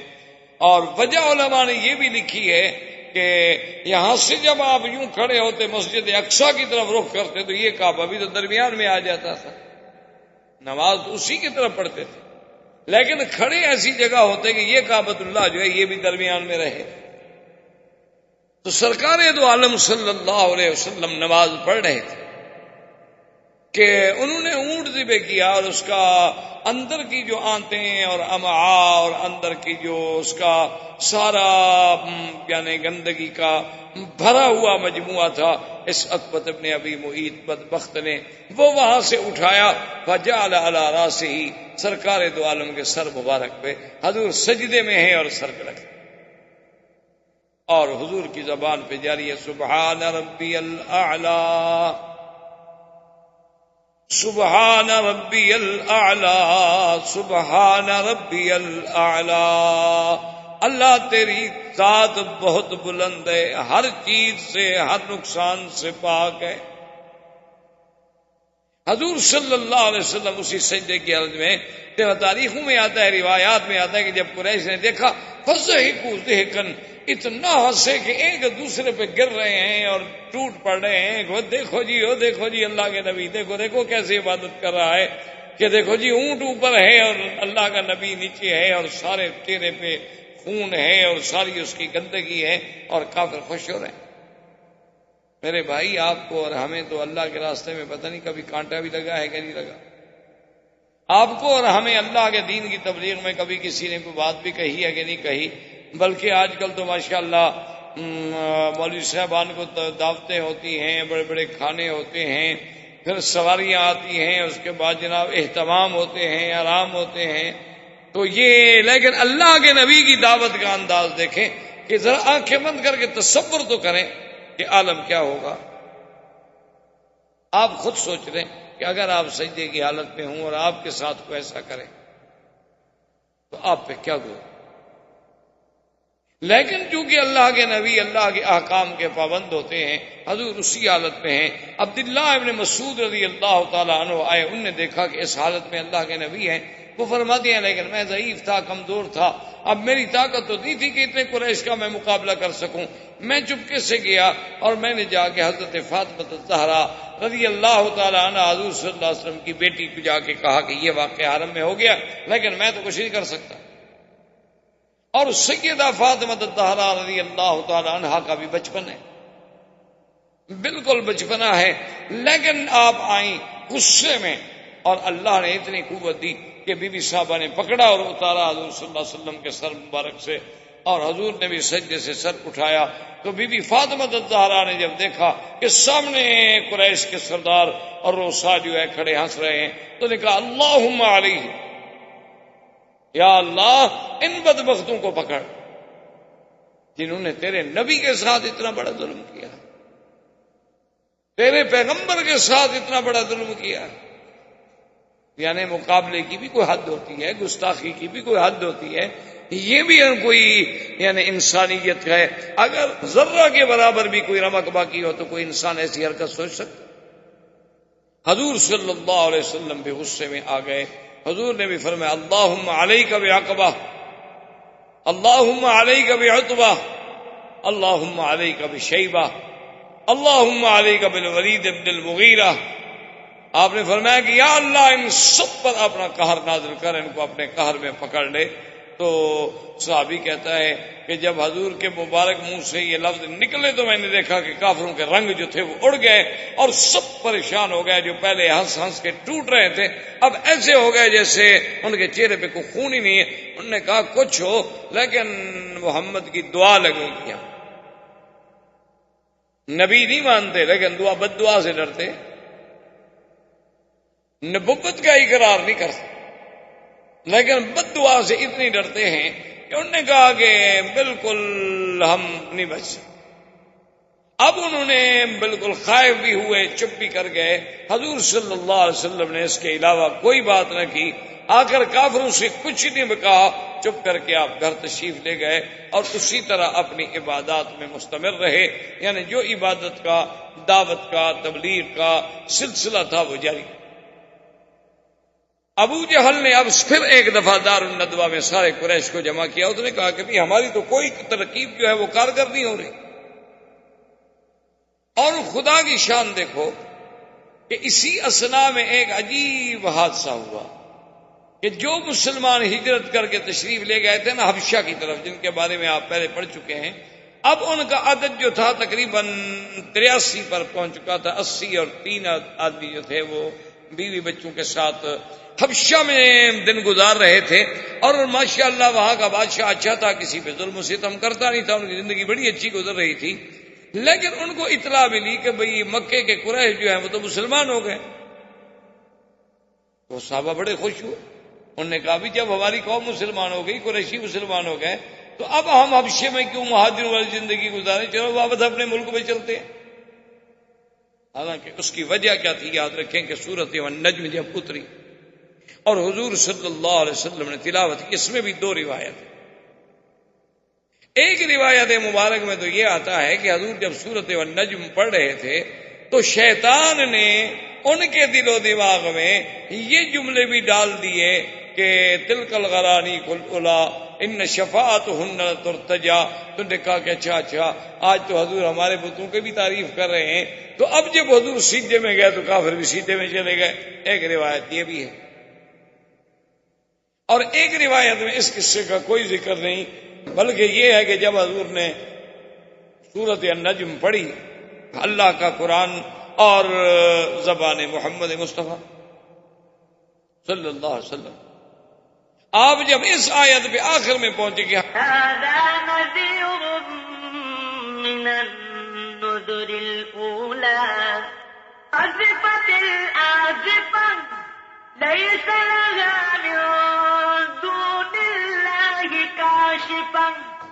اور وجہ علماء نے یہ بھی لکھی ہے کہ یہاں سے جب آپ یوں کھڑے ہوتے مسجد اقصیٰ کی طرف رخ کرتے تو یہ کعبہ بھی تو درمیان میں آ جاتا تھا، نماز اسی کی طرف پڑھتے تھے. لیکن کھڑے ایسی جگہ ہوتے کہ یہ کعبۃ اللہ جو ہے یہ بھی درمیان میں رہے. تو سرکار دو عالم صلی اللہ علیہ وسلم نماز پڑھ رہے تھے کہ انہوں نے اونٹ ذبح کیا، اور اس کا اندر کی جو آنتیں اور امعاء اور اندر کی جو اس کا سارا یعنی گندگی کا بھرا ہوا مجموعہ تھا، اس عقبۃ ابن ابی معیط بدبخت نے وہ وہاں سے اٹھایا. فجعل علی راسہ، سرکار دو عالم کے سر مبارک پہ حضور سجدے میں ہیں اور سر پہ رکھے. اور حضور کی زبان پہ جاری ہے سبحان ربی الاعلی، سبحان ربی الاعلی، سبحان ربی الاعلی۔ اللہ تیری ذات بہت بلند ہے، ہر چیز سے، ہر نقصان سے پاک ہے۔ حضور صلی اللہ علیہ وسلم اسی سجدے کی حالت میں، تاریخوں میں آتا ہے، روایات میں آتا ہے کہ جب قریش نے دیکھا فضحکوا ضحکا، اتنا ہنسے کہ ایک دوسرے پہ گر رہے ہیں اور ٹوٹ پڑ رہے ہیں۔ وہ دیکھو جی، وہ دیکھو جی اللہ کے نبی، دیکھو دیکھو کیسے عبادت کر رہا ہے، کہ دیکھو جی اونٹ اوپر ہے اور اللہ کا نبی نیچے ہے، اور سارے چہرے پہ خون ہے اور ساری اس کی گندگی ہے، اور کافر خوش ہو رہے ہیں۔ میرے بھائی، آپ کو اور ہمیں تو اللہ کے راستے میں پتہ نہیں کبھی کانٹا بھی لگا ہے کہ نہیں لگا۔ آپ کو اور ہمیں اللہ کے دین کی تبلیغ میں کبھی کسی نے کوئی بات بھی کہی ہے کہ نہیں کہی، بلکہ آج کل تو ماشاءاللہ مولوی صاحبان کو دعوتیں ہوتی ہیں، بڑے بڑے کھانے ہوتے ہیں، پھر سواریاں آتی ہیں، اس کے بعد جناب اہتمام ہوتے ہیں، آرام ہوتے ہیں۔ تو یہ، لیکن اللہ کے نبی کی دعوت کا انداز دیکھیں کہ ذرا آنکھیں بند کر کے تصور تو کریں کہ عالم کیا ہوگا۔ آپ خود سوچ رہے ہیں کہ اگر آپ سجدے کی حالت میں ہوں اور آپ کے ساتھ کوئی ایسا کرے تو آپ پہ کیا گزرے۔ لیکن چونکہ اللہ کے نبی اللہ کے احکام کے پابند ہوتے ہیں، حضور اسی حالت میں ہیں۔ عبداللہ ابن مسعود رضی اللہ تعالیٰ عنہ آئے، انہوں نے دیکھا کہ اس حالت میں اللہ کے نبی ہیں۔ وہ فرماتے ہیں لیکن میں ضعیف تھا، کمزور تھا، اب میری طاقت تو نہیں تھی کہ اتنے قریش کا میں مقابلہ کر سکوں۔ میں چپکے سے گیا اور میں نے جا کے حضرت فاطمہ الزہرا رضی اللہ تعالیٰ عنہ حضور صلی اللہ علیہ وسلم کی بیٹی کو جا کے کہا کہ یہ واقعہ حرم میں ہو گیا، لیکن میں تو کچھ نہیں کر سکتا۔ اور سیدہ فاطمہ الزہرا رضی اللہ تعالیٰ عنہ کا بھی بچپن ہے، بالکل بچپنا ہے، لیکن آپ آئیں غصے میں، اور اللہ نے اتنی قوت دی کہ بی بی صاحبہ نے پکڑا اور اتارا حضور صلی اللہ علیہ وسلم کے سر مبارک سے، اور حضور نے بھی سجدے سے سر اٹھایا۔ تو بی بی فاطمہ الزہرا نے جب دیکھا کہ سامنے قریش کے سردار اور روسا جو ہے کھڑے ہنس رہے ہیں، تو نے کہا اللہم علیہ، یا اللہ ان بدبختوں کو پکڑ جنہوں نے تیرے نبی کے ساتھ اتنا بڑا ظلم کیا، تیرے پیغمبر کے ساتھ اتنا بڑا ظلم کیا۔ یعنی مقابلے کی بھی کوئی حد ہوتی ہے، گستاخی کی بھی کوئی حد ہوتی ہے، یہ بھی کوئی یعنی انسانیت ہے۔ اگر ذرہ کے برابر بھی کوئی رمق باقی ہو تو کوئی انسان ایسی حرکت سوچ سکتا؟ حضور صلی اللہ علیہ وسلم بھی غصے میں آ گئے۔ حضور نے بھی فرمایا اللہم علیک بعقبہ، اللہم علیک بعتبہ، اللہم علیک بشیبہ، اللہم علیک بالولید بن المغیرہ۔ آپ نے فرمایا کہ یا اللہ ان سب پر اپنا قہر نازل کر، ان کو اپنے قہر میں پکڑ لے۔ تو صحابی کہتا ہے کہ جب حضور کے مبارک منہ سے یہ لفظ نکلے تو میں نے دیکھا کہ کافروں کے رنگ جو تھے وہ اڑ گئے اور سب پریشان ہو گئے۔ جو پہلے ہنس ہنس کے ٹوٹ رہے تھے اب ایسے ہو گئے جیسے ان کے چہرے پہ کوئی خون ہی نہیں ہے۔ انہوں نے کہا کچھ ہو لیکن محمد کی دعا لگے گی۔ نبی نہیں مانتے لیکن دعا بد دعا سے ڈرتے، نبوت کا اقرار نہیں کرتے لیکن بد دعا سے اتنی ڈرتے ہیں کہ انہوں نے کہا کہ بالکل ہم نہیں بچ سکتے۔ اب انہوں نے بالکل خائف بھی ہوئے، چپ بھی کر گئے۔ حضور صلی اللہ علیہ وسلم نے اس کے علاوہ کوئی بات نہ کی۔ آخر کافروں سے کچھ نہیں کہا، چپ کر کے آپ گھر تشریف لے گئے اور اسی طرح اپنی عبادات میں مستمر رہے۔ یعنی جو عبادت کا، دعوت کا، تبلیغ کا سلسلہ تھا وہ جاری۔ ابو جہل نے اب پھر ایک دفعہ دار الندوہ میں سارے قریش کو جمع کیا۔ اس نے کہا کہ بھی ہماری تو کوئی ترکیب جو ہے وہ کارگر نہیں ہو رہی۔ اور خدا کی شان دیکھو کہ اسی اثنا میں ایک عجیب حادثہ ہوا کہ جو مسلمان ہجرت کر کے تشریف لے گئے تھے نا حبشہ کی طرف، جن کے بارے میں آپ پہلے پڑھ چکے ہیں، اب ان کا عدد جو تھا تقریباً 83 پر پہنچ چکا تھا۔ 80 اور 3 آدمی جو تھے وہ بیوی بچوں کے ساتھ حبشہ میں دن گزار رہے تھے۔ اور ماشاءاللہ وہاں کا بادشاہ اچھا تھا، کسی پہ ظلم و ستم کرتا نہیں تھا، ان کی زندگی بڑی اچھی گزر رہی تھی۔ لیکن ان کو اطلاع ملی کہ بھئی مکے کے قریش جو ہیں وہ تو مسلمان ہو گئے۔ تو صحابہ بڑے خوش ہوئے، انہوں نے کہا بھی جب ہماری قوم مسلمان ہو گئی، قریشی مسلمان ہو گئے تو اب ہم حبشے میں کیوں مہاجروں والی زندگی گزاریں؟ چلو واپس اپنے ملک میں چلتے ہیں۔ حالانکہ اس کی وجہ کیا تھی؟ یاد رکھیں کہ سورۃ النجم جب اتری اور حضور صلی اللہ علیہ وسلم نے تلاوت کی، اس میں بھی دو روایت ہیں۔ ایک روایت مبارک میں تو یہ آتا ہے کہ حضور جب سورۃ النجم پڑھ رہے تھے تو شیطان نے ان کے دل و دماغ میں یہ جملے بھی ڈال دیے کہ تلک الغرانی کلا ان شفاعتہن ترتجا۔ تو نے کہا کہ اچھا آج تو حضور ہمارے بتوں کی بھی تعریف کر رہے ہیں، تو اب جب حضور سیدھے میں گئے تو کافر بھی سیدھے میں چلے گئے۔ ایک روایت یہ بھی ہے، اور ایک روایت میں اس قصے کا کوئی ذکر نہیں، بلکہ یہ ہے کہ جب حضور نے سورۃ النجم پڑھی، اللہ کا قرآن اور زبان محمد مصطفیٰ صلی اللہ علیہ وسلم، آپ جب اس آیت پہ آخر میں پہنچے کہ هذا نذير من النذر الأولى أزفت الآزفة ليس لها من دون الله كاشفة۔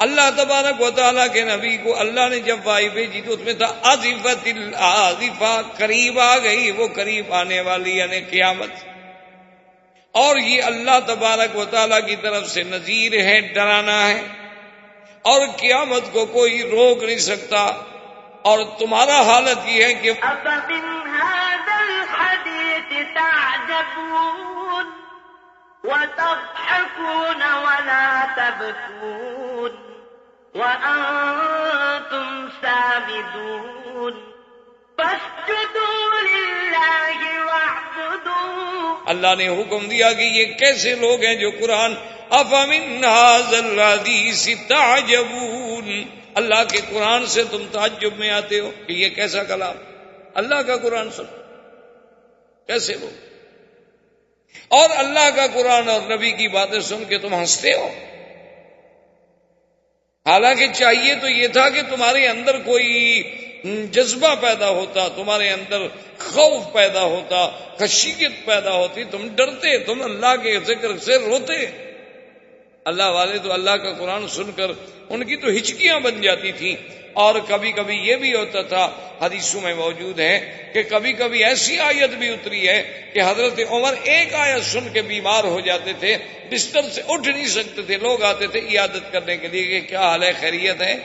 اللہ تبارک و تعالیٰ کے نبی کو اللہ نے جب وحی بھیجی تو اس میں تھا آزفت الآزفہ، قریب آ گئی، وہ قریب آنے والی یعنی قیامت، اور یہ اللہ تبارک و تعالیٰ کی طرف سے نذیر ہے، ڈرانا ہے، اور قیامت کو کوئی روک نہیں سکتا۔ اور تمہارا حالت یہ ہے کہ أفمن هذا الحديث تعجبون وتضحكون ولا تبكون وأنتم سامدون فاسجدوا لله واعبدوا۔ اللہ نے حکم دیا کہ یہ کیسے لوگ ہیں جو قرآن افمن ھذا الحدیث تعجبون، اللہ کے قرآن سے تم تعجب میں آتے ہو کہ یہ کیسا کلام، اللہ کا قرآن سن کیسے لوگ، اور اللہ کا قرآن اور نبی کی باتیں سن کے تم ہنستے ہو۔ حالانکہ چاہیے تو یہ تھا کہ تمہارے اندر کوئی جذبہ پیدا ہوتا، تمہارے اندر خوف پیدا ہوتا، خشیت پیدا ہوتی، تم ڈرتے، تم اللہ کے ذکر سے روتے۔ اللہ والے تو اللہ کا قرآن سن کر ان کی تو ہچکیاں بن جاتی تھیں، اور کبھی کبھی یہ بھی ہوتا تھا، حدیثوں میں موجود ہے کہ کبھی کبھی ایسی آیت بھی اتری ہے کہ حضرت عمر ایک آیت سن کے بیمار ہو جاتے تھے، بستر سے اٹھ نہیں سکتے تھے، لوگ آتے تھے عیادت کرنے کے لیے کہ کیا حال ہے، خیریت ہے؟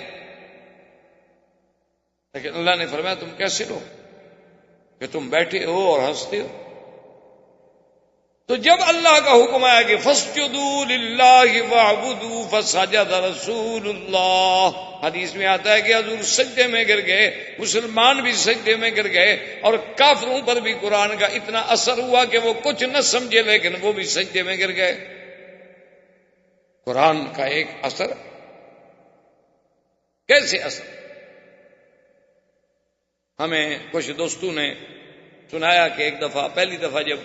لیکن اللہ نے فرمایا تم کیسے لو کہ تم بیٹھے ہو اور ہنستے ہو؟ تو جب اللہ کا حکم آیا کہ فَاسْجُدُوا لِلَّهِ وَاعْبُدُوا فَسَجَدَ رَسُولُ اللَّهِ، حدیث میں آتا ہے کہ حضور سجدے میں گر گئے، مسلمان بھی سجدے میں گر گئے، اور کافروں پر بھی قرآن کا اتنا اثر ہوا کہ وہ کچھ نہ سمجھے لیکن وہ بھی سجدے میں گر گئے۔ قرآن کا ایک اثر، کیسے اثر؟ ہمیں کچھ دوستوں نے سنایا کہ ایک دفعہ، پہلی دفعہ جب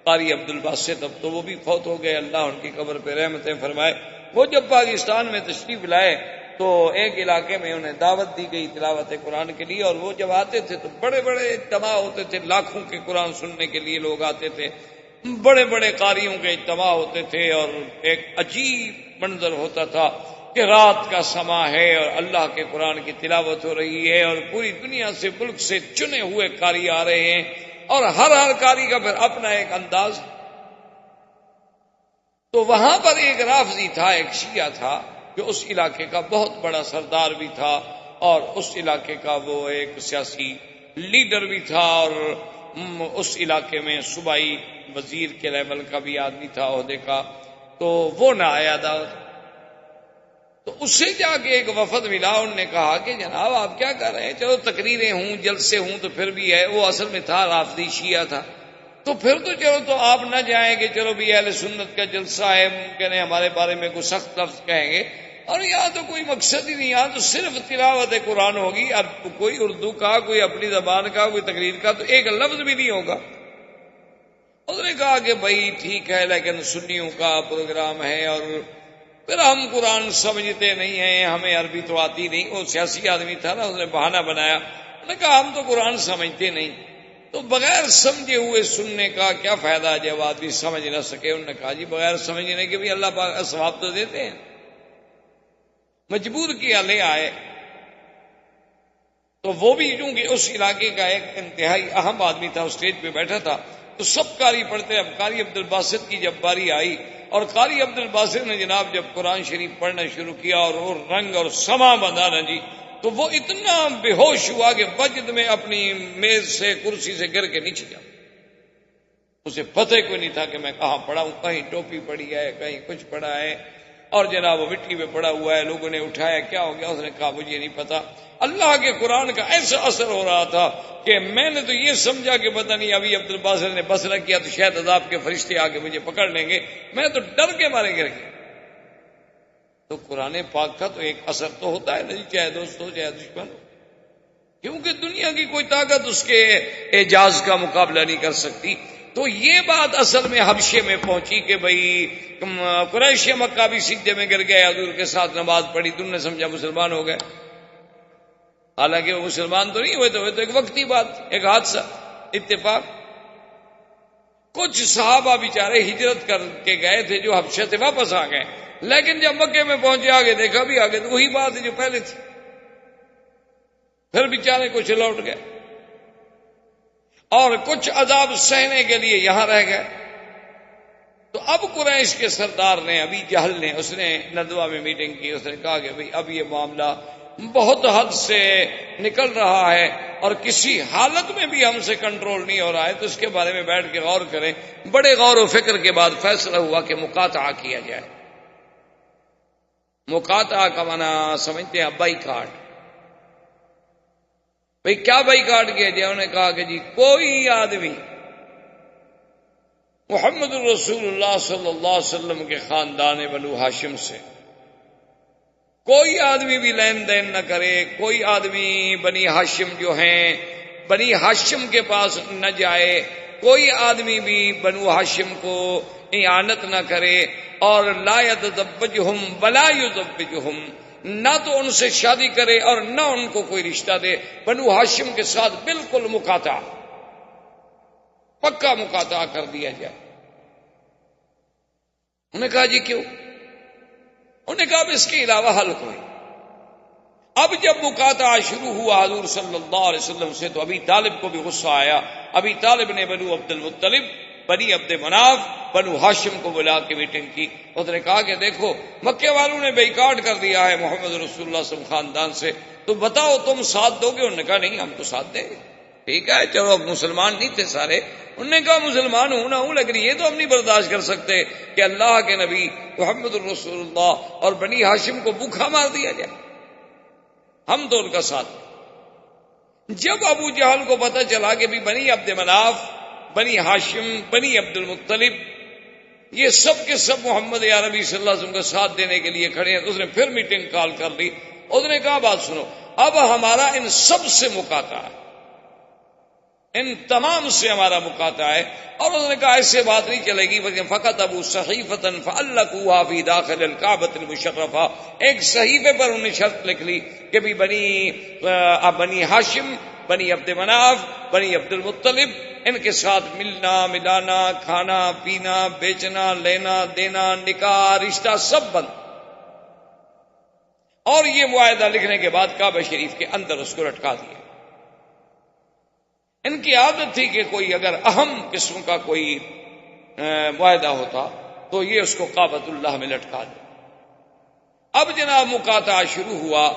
قاری عبد الباسط، اب تو وہ بھی فوت ہو گئے، اللہ ان کی قبر پہ رحمتیں فرمائے، وہ جب پاکستان میں تشریف لائے تو ایک علاقے میں انہیں دعوت دی گئی تلاوت قرآن کے لیے، اور وہ جب آتے تھے تو بڑے بڑے اجتماع ہوتے تھے، لاکھوں کے قرآن سننے کے لیے لوگ آتے تھے، بڑے بڑے قاریوں کے اجتماع ہوتے تھے، اور ایک عجیب منظر ہوتا تھا کہ رات کا سما ہے اور اللہ کے قرآن کی تلاوت ہو رہی ہے، اور پوری دنیا سے، ملک سے چنے ہوئے قاری آ رہے ہیں، اور ہر قاری کا پھر اپنا ایک انداز۔ تو وہاں پر ایک رافضی تھا، ایک شیعہ تھا، جو اس علاقے کا بہت بڑا سردار بھی تھا، اور اس علاقے کا وہ ایک سیاسی لیڈر بھی تھا، اور اس علاقے میں صوبائی وزیر کے لیول کا بھی آدمی تھا، عہدے کا۔ تو وہ نہ آیا دعوت، تو اس سے جا کے ایک وفد ملا، انہوں نے کہا کہ جناب آپ کیا کر رہے ہیں؟ چلو تقریریں ہوں، جلسے ہوں تو پھر بھی ہے، وہ اصل میں تھا رافضی شیعہ تھا، تو پھر تو چلو تو آپ نہ جائیں کہ چلو بھی اہل سنت کا جلسہ ہے، ممکن ہے ہمارے بارے میں کوئی سخت لفظ کہیں گے، اور یہاں تو کوئی مقصد ہی نہیں، یہاں تو صرف تلاوت قرآن ہوگی، اب کوئی اردو کا، کوئی اپنی زبان کا، کوئی تقریر کا تو ایک لفظ بھی نہیں ہوگا۔ اس نے کہا کہ بھائی ٹھیک ہے، لیکن سنیوں کا پروگرام ہے، اور پھر ہم قرآن سمجھتے نہیں ہیں، ہمیں عربی تو آتی نہیں۔ وہ سیاسی آدمی تھا نا، اس نے بہانہ بنایا، انہوں نے کہا ہم تو قرآن سمجھتے نہیں، تو بغیر سمجھے ہوئے سننے کا کیا فائدہ جب آدمی سمجھ نہ سکے؟ انہوں نے کہا جی بغیر سمجھنے کے بھی اللہ پاک ثواب تو دیتے ہیں، مجبور کیا لے آئے، تو وہ بھی چونکہ اس علاقے کا ایک انتہائی اہم آدمی تھا، اسٹیج پہ بیٹھا تھا، تو سب قاری پڑھتے. اب قاری عبد الباسط کی جب باری آئی اور قاری عبد الباسط نے جناب جب قرآن شریف پڑھنا شروع کیا اور وہ رنگ اور سما بندھا نا جی، تو وہ اتنا بے ہوش ہوا کہ وجد میں اپنی میز سے کرسی سے گر کے نیچے جا. اسے پتہ ہی کوئی نہیں تھا کہ میں کہاں پڑا ہوں، کہیں ٹوپی پڑی ہے، کہیں کچھ پڑا ہے، اور جناب وہ مٹی پہ پڑا ہوا ہے. لوگوں نے اٹھایا، کیا ہو گیا؟ اس نے کہا مجھے نہیں پتا. اللہ کے قرآن کا ایسا اثر ہو رہا تھا کہ میں نے تو یہ سمجھا کہ پتہ نہیں ابھی عبد الباسط نے بسرا کیا تو شاید عذاب کے فرشتے آ کے مجھے پکڑ لیں گے، میں تو ڈر کے مارے گر گیا. تو قرآن پاک کا تو ایک اثر تو ہوتا ہے نہیں، چاہے دوست ہو چاہے دشمن ہو، کیونکہ دنیا کی کوئی طاقت اس کے اعجاز کا مقابلہ نہیں کر سکتی. تو یہ بات اصل میں حبشے میں پہنچی کہ بھئی قریش مکہ بھی سجدے میں گر گئے، حضور کے ساتھ نماز پڑھی، تم نے سمجھا مسلمان ہو گئے. حالانکہ وہ مسلمان تو نہیں ہوئے، تو ایک وقتی بات، ایک حادثہ، اتفاق. کچھ صحابہ بیچارے ہجرت کر کے گئے تھے جو حبشہ سے واپس آ گئے، لیکن جب مکے میں پہنچے آگے دیکھا بھی آگے تو وہی بات ہے جو پہلے تھی. پھر بیچارے کچھ لوٹ گئے اور کچھ عذاب سہنے کے لیے یہاں رہ گئے. تو اب قریش کے سردار نے، ابی جہل نے، اس نے ندوہ میں میٹنگ کی. اس نے کہا کہ بھئی اب یہ معاملہ بہت حد سے نکل رہا ہے اور کسی حالت میں بھی ہم سے کنٹرول نہیں ہو رہا ہے، تو اس کے بارے میں بیٹھ کے غور کریں. بڑے غور و فکر کے بعد فیصلہ ہوا کہ مقاطعہ کیا جائے. مقاطعہ کا معنی سمجھتے ہیں بائی کاٹ. بھئی کیا بائی کاٹ کیا جائے؟ انہوں نے کہا کہ جی کوئی آدمی محمد رسول اللہ صلی اللہ علیہ وسلم کے خاندان بنو ہاشم سے کوئی آدمی بھی لین دین نہ کرے، کوئی آدمی بنی ہاشم جو ہیں بنی ہاشم کے پاس نہ جائے، کوئی آدمی بھی بنو ہاشم کو اعانت نہ کرے، اور لا یتزوجہم ولا یزوجہم، نہ تو ان سے شادی کرے اور نہ ان کو کوئی رشتہ دے. بنو ہاشم کے ساتھ بالکل مقاطعہ، پکا مقاطعہ کر دیا جائے. انہوں نے کہا جی کیوں؟ انہوں نے کہا اب اس کے علاوہ حل کوئی. اب جب مقاطعہ شروع ہوا حضور صلی اللہ علیہ وسلم سے تو ابی طالب کو بھی غصہ آیا. ابی طالب نے بنو عبد المطلب، بنی عبد مناف، بنو ہاشم کو بلا کے میٹنگ کی. اس نے کہا کہ دیکھو مکے والوں نے بیکاٹ کر دیا ہے محمد رسول اللہ صلی اللہ علیہ وسلم خاندان سے، تو بتاؤ تم ساتھ دو گے؟ انہوں نے کہا نہیں ہم تو ساتھ دیں گے. ٹھیک ہے چلو، اب مسلمان نہیں تھے سارے. انہوں نے کہا مسلمان ہوں نہ ہوں، لیکن یہ تو ہم نہیں برداشت کر سکتے کہ اللہ کے نبی محمد رسول اللہ اور بنی ہاشم کو بھوکا مار دیا جائے. ہم تو ان کا ساتھ. جب ابو جہل کو پتہ چلا کہ بھی بنی عبد مناف، بنی ہاشم، بنی عبد المطلب یہ سب کے سب محمد عربی صلی اللہ علیہ وسلم کا ساتھ دینے کے لیے کھڑے ہیں، تو اس نے پھر میٹنگ کال کر لی. اس نے کہا بات سنو، اب ہمارا ان سب سے مقاطعہ ہے، ان تمام سے ہمارا مقاطعہ ہے. اور انہوں نے کہا ایسے بات نہیں چلے گی، بلکہ فقط ابو صحیفۃ فعلقوها فی داخل الکعبۃ المشرفہ، ایک صحیفے پر انہوں نے شرط لکھ لی کہ بھی بنی ہاشم، بنی عبد مناف، بنی عبد المطلب، ان کے ساتھ ملنا ملانا، کھانا پینا، بیچنا لینا دینا، نکاح رشتہ سب بند. اور یہ معاہدہ لکھنے کے بعد کعبہ شریف کے اندر اس کو لٹکا دیا. ان کی عادت تھی کہ کوئی اگر اہم قسم کا کوئی معاہدہ ہوتا تو یہ اس کو کعبۃ اللہ میں لٹکا دے. اب جناب مقاطعہ شروع ہوا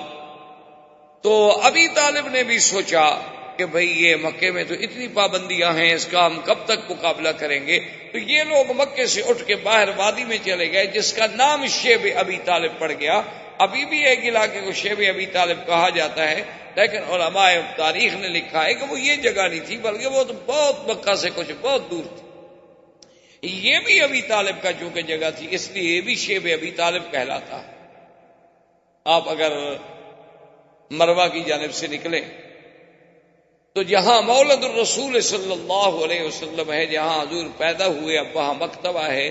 تو ابی طالب نے بھی سوچا کہ بھئی یہ مکے میں تو اتنی پابندیاں ہیں، اس کا ہم کب تک مقابلہ کریں گے. تو یہ لوگ مکے سے اٹھ کے باہر وادی میں چلے گئے جس کا نام شیب ابی طالب پڑ گیا. ابھی بھی ایک علاقے کو شیب ابی طالب کہا جاتا ہے، لیکن علماء تاریخ نے لکھا ہے کہ وہ یہ جگہ نہیں تھی بلکہ وہ تو بہت مکہ سے کچھ بہت دور تھی. یہ بھی ابی طالب کا چونکہ جگہ تھی اس لیے یہ بھی شیب ابی طالب کہلاتا. آپ اگر مروہ کی جانب سے نکلیں تو جہاں مولد الرسول صلی اللہ علیہ وسلم ہے، جہاں حضور پیدا ہوئے، اب وہاں مکتبہ ہے،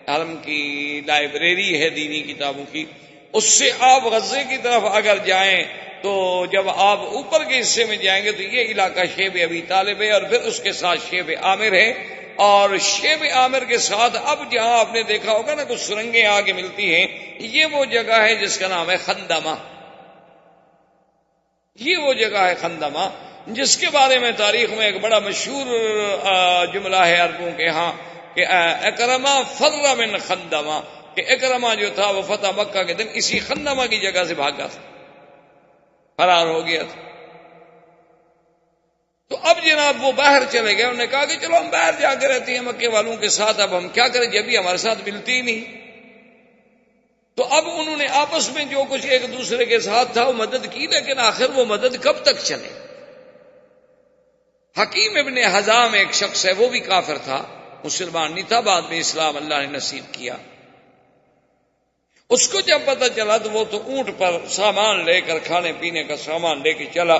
حرم کی لائبریری ہے دینی کتابوں کی. اس سے آپ غزے کی طرف اگر جائیں تو جب آپ اوپر کے حصے میں جائیں گے تو یہ علاقہ شیب ابی طالب ہے، اور پھر اس کے ساتھ شیب عامر ہے. اور شیب عامر کے ساتھ اب جہاں آپ نے دیکھا ہوگا نا کچھ سرنگیں آگے ملتی ہیں، یہ وہ جگہ ہے جس کا نام ہے خندمہ. یہ وہ جگہ ہے خندمہ جس کے بارے میں تاریخ میں ایک بڑا مشہور جملہ ہے عربوں کے ہاں کہ اکرما فر من خندمہ، کہ اکرما جو تھا وہ فتح مکہ کے دن اسی خندمہ کی جگہ سے بھاگا تھا، فرار ہو گیا تھا. تو اب جناب وہ باہر چلے گئے، انہوں نے کہا کہ چلو ہم باہر جا کے رہتے ہیں مکے والوں کے ساتھ، اب ہم کیا کریں جب بھی ہمارے ساتھ ملتی ہی نہیں. تو اب انہوں نے آپس میں جو کچھ ایک دوسرے کے ساتھ تھا وہ مدد کی، لیکن آخر وہ مدد کب تک چلے. حکیم ابن حزام ایک شخص ہے، وہ بھی کافر تھا، مسلمان نہیں تھا، بعد میں اسلام اللہ نے نصیب کیا. اس کو جب پتہ چلا تو وہ تو اونٹ پر سامان لے کر، کھانے پینے کا سامان لے کے چلا،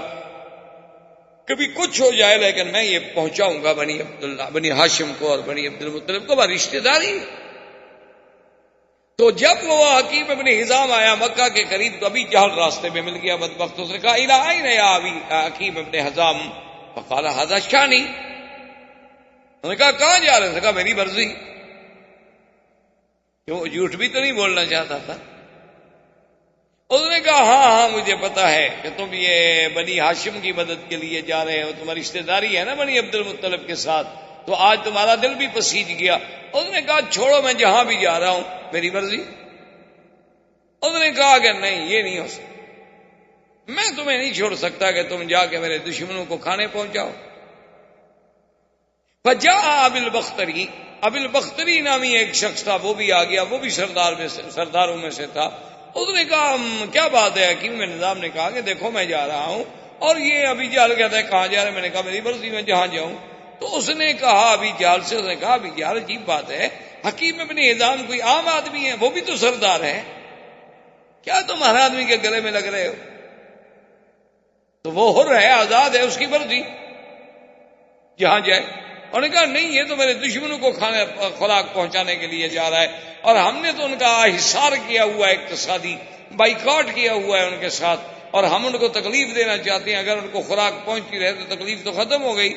کبھی کچھ ہو جائے لیکن میں یہ پہنچاؤں گا بنی عبداللہ، بنی ہاشم کو اور بنی عبد المطلب کو، ہماری رشتے داری. تو جب وہ حکیم ابن حزام آیا مکہ کے قریب تو ابھی جہل راستے میں مل گیا بدبخت. اس نے کہا الی این یا ابی حکیم ابن حزام، فقال ھذا شانی. انہوں نے کہا کہاں جا رہے ہیں؟ کہا میری مرضی. کیوں جھوٹ بھی تو نہیں بولنا چاہتا تھا. اس نے کہا ہاں مجھے پتا ہے کہ تم یہ بنی ہاشم کی مدد کے لیے جا رہے ہو، تمہاری رشتے داری ہے نا بنی عبد المطلب کے ساتھ، تو آج تمہارا دل بھی پسیج گیا. اس نے کہا چھوڑو، میں جہاں بھی جا رہا ہوں میری مرضی. اس نے کہا کہ نہیں یہ نہیں ہو سکتا، میں تمہیں نہیں چھوڑ سکتا کہ تم جا کے میرے دشمنوں کو کھانے پہنچاؤ. فجاء ابی البختری، ابی البختری نامی ایک شخص تھا، وہ بھی آ گیا، وہ بھی سرداروں میں سے تھا. اس نے کہا کیا بات ہے؟ حکیم نظام نے کہا کہ دیکھو میں جا رہا ہوں، اور یہ ابھی جہل کہتا ہے کہاں جا رہے؟ میں نے کہا میری مرضی میں جہاں جاؤں. تو اس نے کہا ابھی جہل سے، اس نے کہا ابھی جہل عجیب بات ہے، حکیم ابن حزام کوئی عام آدمی ہے، وہ بھی تو سردار ہے، کیا تم ہر آدمی کے گلے میں لگ رہے ہو؟ تو وہ حر ہے، آزاد ہے، اس کی مرضی جہاں جائے. انہوں نے کہا نہیں یہ تو میرے دشمنوں کو کھانے خوراک پہنچانے کے لیے جا رہا ہے، اور ہم نے تو ان کا حصار کیا ہوا ہے، اقتصادی بائیکاٹ کیا ہوا ہے ان کے ساتھ، اور ہم ان کو تکلیف دینا چاہتے ہیں. اگر ان کو خوراک پہنچتی رہے تو تکلیف تو ختم ہو گئی.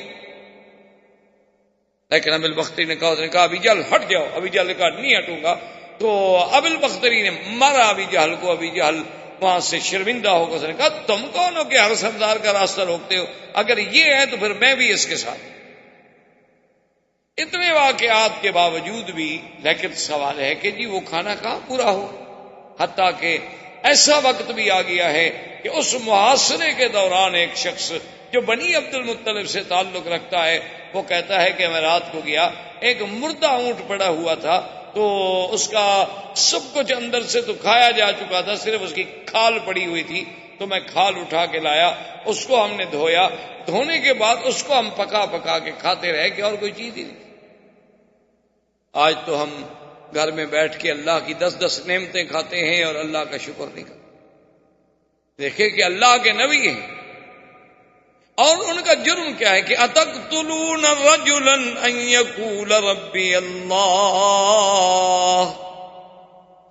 لیکن ابی البختری نے کہا ابھی جہل ہٹ جاؤ. ابھی جہل نے کہا نہیں ہٹوں گا. تو ابی البختری نے مارا ابھی جہل کو. ابھی جہل وہاں سے شرمندہ ہو کر اس نے کہا تم کون ہو کہ ہر سردار کا راستہ روکتے ہو؟ اگر یہ ہے تو پھر میں بھی اس کے ساتھ. اتنے واقعات کے باوجود بھی لیکن سوال ہے کہ جی وہ کھانا کہاں پورا ہو. حتیٰ کہ ایسا وقت بھی آ گیا ہے کہ اس محاصرے کے دوران ایک شخص جو بنی عبد المطلب سے تعلق رکھتا ہے وہ کہتا ہے کہ میں رات کو گیا، ایک مردہ اونٹ پڑا ہوا تھا، تو اس کا سب کچھ اندر سے تو کھایا جا چکا تھا، صرف اس کی کھال پڑی ہوئی تھی. تو میں کھال اٹھا کے لایا، اس کو ہم نے دھویا، دھونے کے بعد اس کو ہم پکا پکا کے کھاتے رہے کہ اور کوئی چیز ہی نہیں. آج تو ہم گھر میں بیٹھ کے اللہ کی 10 نعمتیں کھاتے ہیں اور اللہ کا شکر نہیں کرتے. دیکھیں کہ اللہ کے نبی ہیں اور ان کا جرم کیا ہے کہ اتقتلون رجلا ان یقول ربی اللہ،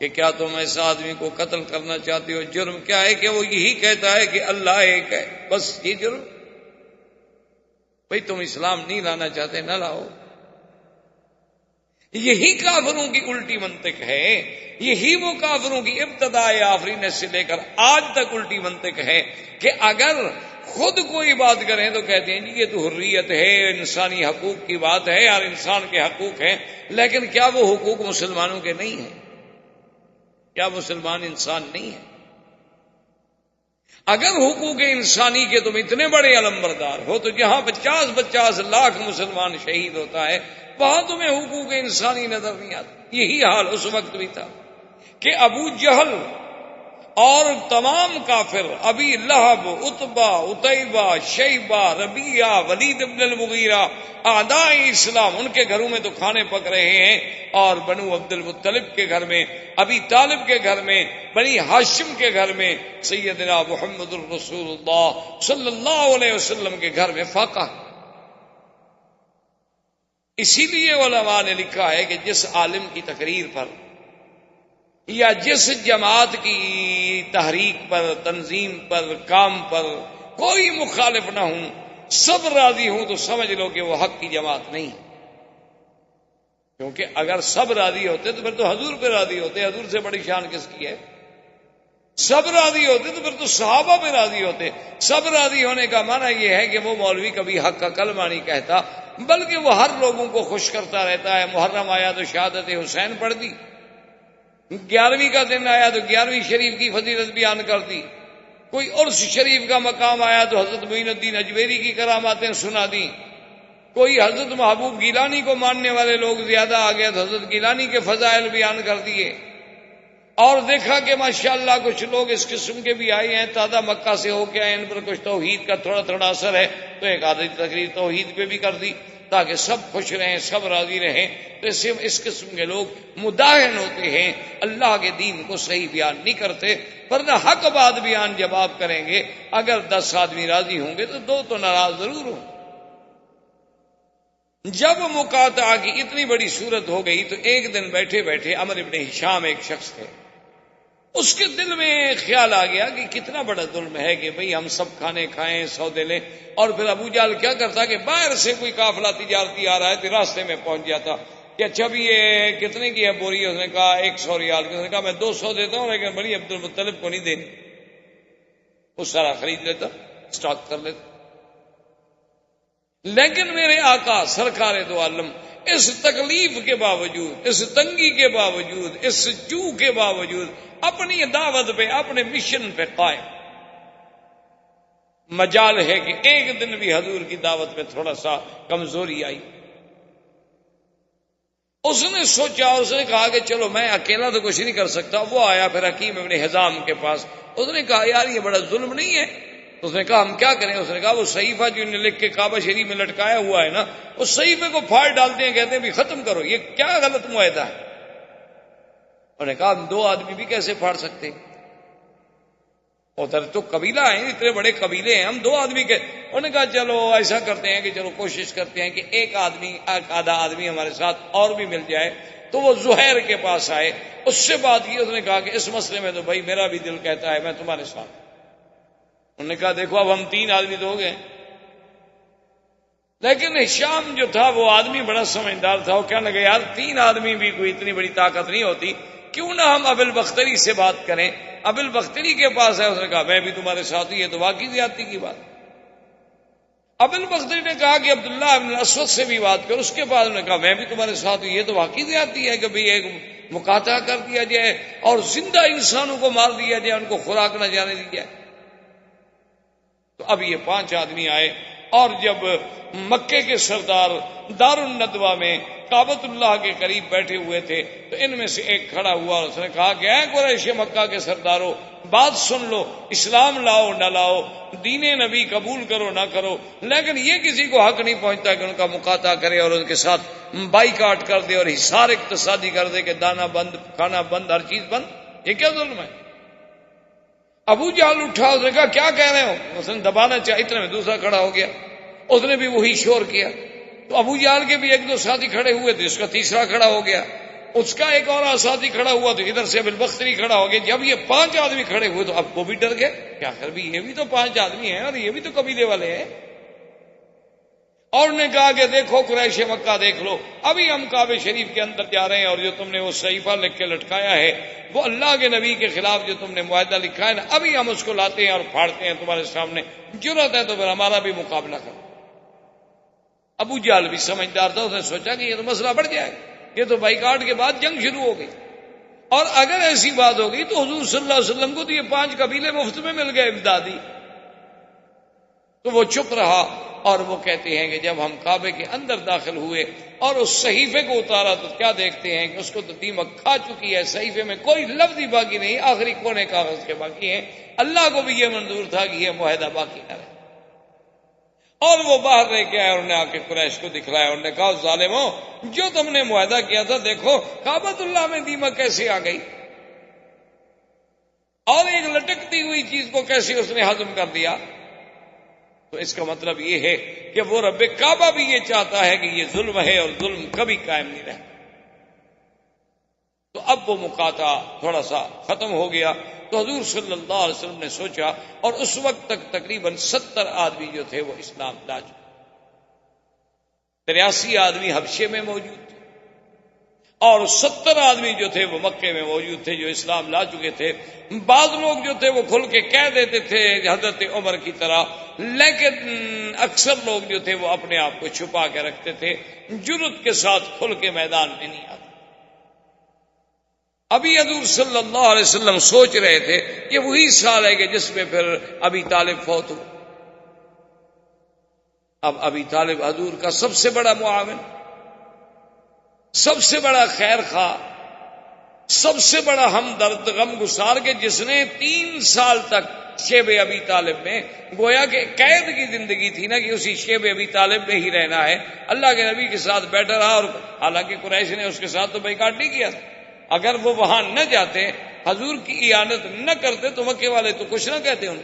کہ کیا تم ایسا آدمی کو قتل کرنا چاہتے ہو؟ جرم کیا ہے کہ وہ یہی کہتا ہے کہ اللہ ایک ہے، بس یہ جرم. بھئی تم اسلام نہیں لانا چاہتے نہ لاؤ. یہی کافروں کی الٹی منطق ہے، یہی وہ کافروں کی ابتداء آفرینت سے لے کر آج تک الٹی منطق ہے کہ اگر خود کوئی بات کریں تو کہتے ہیں جی یہ تو حریت ہے، انسانی حقوق کی بات ہے اور انسان کے حقوق ہیں. لیکن کیا وہ حقوق مسلمانوں کے نہیں ہیں؟ کیا مسلمان انسان نہیں ہے؟ اگر حقوق انسانی کے تم اتنے بڑے علمبردار ہو تو جہاں 50 لاکھ مسلمان شہید ہوتا ہے وہاں تمہیں حقوق انسانی نظر نہیں آتا. یہی حال اس وقت بھی تھا کہ ابو جہل اور تمام کافر، ابی لہب، عتبہ، عتیبہ، شیبہ، ربیعہ، ولید بن المغیرہ، اعداء اسلام، ان کے گھروں میں تو کھانے پک رہے ہیں، اور بنو عبد المطلب کے گھر میں، ابی طالب کے گھر میں، بنی ہاشم کے گھر میں سیدنا محمد الرسول اللہ صلی اللہ علیہ وسلم کے گھر میں فاقہ. اسی لیے علماء نے لکھا ہے کہ جس عالم کی تقریر پر یا جس جماعت کی تحریک پر، تنظیم پر، کام پر کوئی مخالف نہ ہوں، سب راضی ہوں، تو سمجھ لو کہ وہ حق کی جماعت نہیں. کیونکہ اگر سب راضی ہوتے تو پھر تو حضور پہ راضی ہوتے، حضور سے بڑی شان کس کی ہے؟ سب راضی ہوتے تو پھر تو صحابہ پہ راضی ہوتے۔ سب راضی ہونے کا معنی یہ ہے کہ وہ مولوی کبھی حق کا کلمہ نہیں کہتا، بلکہ وہ ہر لوگوں کو خوش کرتا رہتا ہے۔ محرم آیا تو شہادت حسین پڑھ دی، 11ویں کا دن آیا تو 11ویں شریف کی فضیلت بیان کر دی، کوئی عرس شریف کا مقام آیا تو حضرت معین الدین اجمیری کی کراماتیں سنا دی، کوئی حضرت محبوب گیلانی کو ماننے والے لوگ زیادہ آ گیا تو حضرت گیلانی کے فضائل بیان کر دیے، اور دیکھا کہ ماشاءاللہ کچھ لوگ اس قسم کے بھی آئے ہیں، تازہ مکہ سے ہو کے آئے، ان پر کچھ توحید کا تھوڑا تھوڑا اثر ہے، تو ایک آدھی تقریر توحید پہ بھی کر دی تاکہ سب خوش رہیں، سب راضی رہیں۔ تو اس قسم کے لوگ مداہن ہوتے ہیں، اللہ کے دین کو صحیح بیان نہیں کرتے، ورنہ حق بات بیان جب آپ کریں گے، اگر 10 آدمی راضی ہوں گے تو 2 تو ناراض ضرور ہوں۔ جب مقاطعہ کی اتنی بڑی صورت ہو گئی تو ایک دن بیٹھے بیٹھے عمرو بن ہشام ایک شخص تھے، اس کے دل میں خیال آ گیا کہ کتنا بڑا ظلم ہے کہ بھئی ہم سب کھانے کھائیں، سودے لیں، اور پھر ابو جہل کیا کرتا کہ باہر سے کوئی قافلہ تجارتی آ رہا ہے تو راستے میں پہنچ جاتا کہ اچھا بھی یہ کتنے کی ہے بوری؟ اس نے کہا 100 ریال کی۔ اس نے کہا میں 200 دیتا ہوں، لیکن بڑی عبد المطلب کو نہیں دینی۔ وہ سارا خرید لیتا، اسٹاک کر لیتا۔ لیکن میرے آقا سرکار دو عالم اس تکلیف کے باوجود، اس تنگی کے باوجود، اس جو کے باوجود اپنی دعوت پہ، اپنے مشن پہ قائم۔ مجال ہے کہ ایک دن بھی حضور کی دعوت میں تھوڑا سا کمزوری آئی، اس نے سوچا، اس نے کہا کہ چلو میں اکیلا تو کچھ نہیں کر سکتا۔ وہ آیا پھر حکیم ابن حزام کے پاس، اس نے کہا یار یہ بڑا ظلم نہیں ہے؟ اس نے کہا ہم کیا کریں؟ اس نے کہا وہ صحیفہ جو انہیں لکھ کے کعبہ شریف میں لٹکایا ہوا ہے نا، اس صحیفے کو پھاڑ ڈالتے ہیں، کہتے ہیں بھی ختم کرو، یہ کیا غلط معاہدہ ہے؟ انہوں نے کہا ہم 2 آدمی بھی کیسے پھاڑ سکتے ہیں؟ ادھر تو قبیلہ ہیں، اتنے بڑے قبیلے ہیں، ہم 2 آدمی کے۔ انہوں نے کہا چلو ایسا کرتے ہیں کہ چلو کوشش کرتے ہیں کہ ایک آدھا آدمی ہمارے ساتھ اور بھی مل جائے۔ تو وہ زہیر کے پاس آئے، اس سے بات کی، اس نے کہا کہ اس مسئلے میں تو بھائی میرا بھی دل کہتا ہے میں تمہارے ساتھ۔ انہوں نے کہا دیکھو اب ہم 3 آدمی تو ہو گئے، لیکن ہشام جو تھا وہ آدمی بڑا سمجھدار تھا، وہ کہنے لگا یار 3 آدمی بھی کوئی اتنی بڑی طاقت نہیں ہوتی، کیوں نہ ہم ابو البختری سے بات کریں۔ ابو البختری کے پاس ہے، اس نے کہا میں بھی تمہارے ساتھ ہی، یہ تو واقعی زیادتی کی بات۔ ابو البختری نے کہا کہ عبداللہ بن الاسود سے بھی بات کرو، اس کے بعد انہوں نے کہا میں بھی تمہارے ساتھ ہوں، یہ تو واقعی زیادتی ہے کہ بھئی ایک مقاطعہ کر دیا جائے اور زندہ انسانوں کو مار دیا جائے، ان کو خوراک نہ جانے دی جائے۔ تو اب یہ 5 آدمی آئے، اور جب مکے کے سردار دار الندوہ میں کعبۃ اللہ کے قریب بیٹھے ہوئے تھے تو ان میں سے ایک کھڑا ہوا اور اس نے کہا کہ اے قریش مکہ کے سردارو، بات سن لو، اسلام لاؤ نہ لاؤ، دین نبی قبول کرو نہ کرو، لیکن یہ کسی کو حق نہیں پہنچتا کہ ان کا مقاطعہ کرے اور ان کے ساتھ بائیکاٹ کر دے اور حصار اقتصادی کر دے کہ دانا بند، کھانا بند، ہر چیز بند۔ یہ کیا ظلم ہے؟ ابو جہل اٹھا، اس نے کہا کیا کہہ رہے ہو؟ اس نے دبانا چاہا، اتنے میں دوسرا کھڑا ہو گیا، اس نے بھی وہی شور کیا۔ تو ابو جہل کے بھی 1-2 ساتھی کھڑے ہوئے تھے، اس کا تیسرا کھڑا ہو گیا، اس کا ایک اور ساتھی کھڑا ہوا تو ادھر سے ابو البختری کھڑا ہو گیا۔ جب یہ 5 آدمی کھڑے ہوئے تو اب وہ بھی ڈر گئے کہ آخر بھی یہ بھی تو 5 آدمی ہیں اور یہ بھی تو قبیلے والے ہیں۔ اور نے کہا کہ دیکھو قریش مکہ دیکھ لو، ابھی ہم کعبہ شریف کے اندر جا رہے ہیں اور جو تم نے وہ صحیفہ لکھ کے لٹکایا ہے، وہ اللہ کے نبی کے خلاف جو تم نے معاہدہ لکھا ہے نا، ابھی ہم اس کو لاتے ہیں اور پھاڑتے ہیں تمہارے سامنے، جرأت ہے تو پھر ہمارا بھی مقابلہ کرو۔ ابو جہل بھی سمجھدار تھا، اس نے سوچا کہ یہ تو مسئلہ بڑھ جائے، یہ تو بائیکاٹ کے بعد جنگ شروع ہو گئی، اور اگر ایسی بات ہو گئی تو حضور صلی اللہ علیہ وسلم کو تو یہ 5 قبیلے مفت میں مل گئے امدادی۔ تو وہ چپ رہا، اور وہ کہتے ہیں کہ جب ہم کعبے کے اندر داخل ہوئے اور اس صحیفے کو اتارا تو کیا دیکھتے ہیں کہ اس کو تو دیمک کھا چکی ہے، صحیفے میں کوئی لفظ ہی باقی نہیں، آخری کونے کاغذ کے باقی ہیں۔ اللہ کو بھی یہ منظور تھا کہ یہ معاہدہ باقی نہ رہے، اور وہ باہر لے کے آئے، انہوں نے آ کے قریش کو دکھلایا، انہوں نے کہا ظالموں، جو تم نے معاہدہ کیا تھا دیکھو کعبۃ اللہ میں دیمک کیسے آ گئی، اور ایک لٹکتی ہوئی چیز کو کیسے اس نے ہضم کر دیا۔ تو اس کا مطلب یہ ہے کہ وہ رب کعبہ بھی یہ چاہتا ہے کہ یہ ظلم ہے اور ظلم کبھی قائم نہیں رہتا۔ تو اب وہ مقاطعہ تھوڑا سا ختم ہو گیا، تو حضور صلی اللہ علیہ وسلم نے سوچا، اور اس وقت تک تقریباً 70 آدمی جو تھے وہ اسلام لا چکے، 83 آدمی حبشے میں موجود تھے، اور 70 آدمی جو تھے وہ مکے میں موجود تھے جو اسلام لا چکے تھے. بعض لوگ جو تھے وہ کھل کے کہہ دیتے تھے حضرت عمر کی طرح، لیکن اکثر لوگ جو تھے وہ اپنے آپ کو چھپا کے رکھتے تھے، جرأت کے ساتھ کھل کے میدان میں نہیں آتے. ابھی حضور صلی اللہ علیہ وسلم سوچ رہے تھے کہ وہی سال ہے کہ جس میں پھر ابی طالب فوت ہو. اب ابی طالب حضور کا سب سے بڑا معاون، سب سے بڑا خیر خواہ، سب سے بڑا ہمدرد، غم گسار، کے جس نے 3 سال تک شیب ابی طالب میں، گویا کہ قید کی زندگی تھی نا، کہ اسی شیب ابی طالب میں ہی رہنا ہے، اللہ کے نبی کے ساتھ بیٹھا رہا. اور حالانکہ قریش نے اس کے ساتھ تو بائیکاٹ نہیں کیا تھا. اگر وہ وہاں نہ جاتے، حضور کی اعانت نہ کرتے، تو مکے والے تو کچھ نہ کہتے ان کو.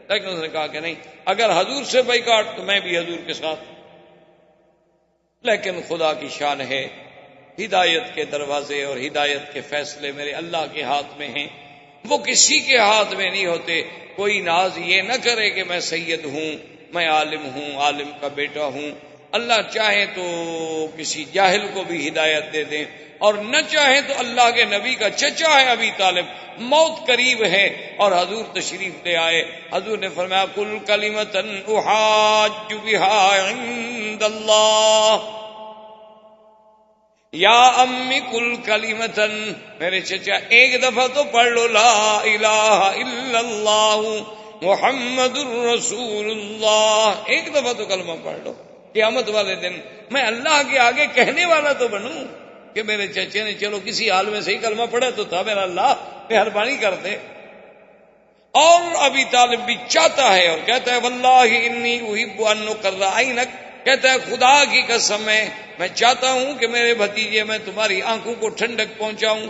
لیکن اس نے کہا کہ نہیں، اگر حضور سے بائیکاٹ تو میں بھی حضور کے ساتھ. لیکن خدا کی شان ہے، ہدایت کے دروازے اور ہدایت کے فیصلے میرے اللہ کے ہاتھ میں ہیں، وہ کسی کے ہاتھ میں نہیں ہوتے. کوئی ناز یہ نہ کرے کہ میں سید ہوں، میں عالم ہوں، عالم کا بیٹا ہوں. اللہ چاہے تو کسی جاہل کو بھی ہدایت دے دیں، اور نہ چاہے تو اللہ کے نبی کا چچا ہے ابی طالب، موت قریب ہے اور حضور تشریف لے آئے. حضور نے فرمایا کل کلمۃ احاج بها عند اللہ یا امی کل کلمۃ، میرے چچا ایک دفعہ تو پڑھ لو لا الہ الا اللہ محمد الرسول اللہ. ایک دفعہ تو کلمہ پڑھ لو، قیامت والے دن میں اللہ کے آگے کہنے والا تو بنوں کہ میرے چچے نے چلو کسی حال میں صحیح کلمہ پڑھا تو تھا، میرا اللہ مہربانی کرتے. اور ابی طالب بھی چاہتا ہے اور کہتا ہے واللہ انی احب ان اقر عینک، کہتا ہے خدا کی قسم ہے میں چاہتا ہوں کہ میرے بھتیجے میں تمہاری آنکھوں کو ٹھنڈک پہنچاؤں،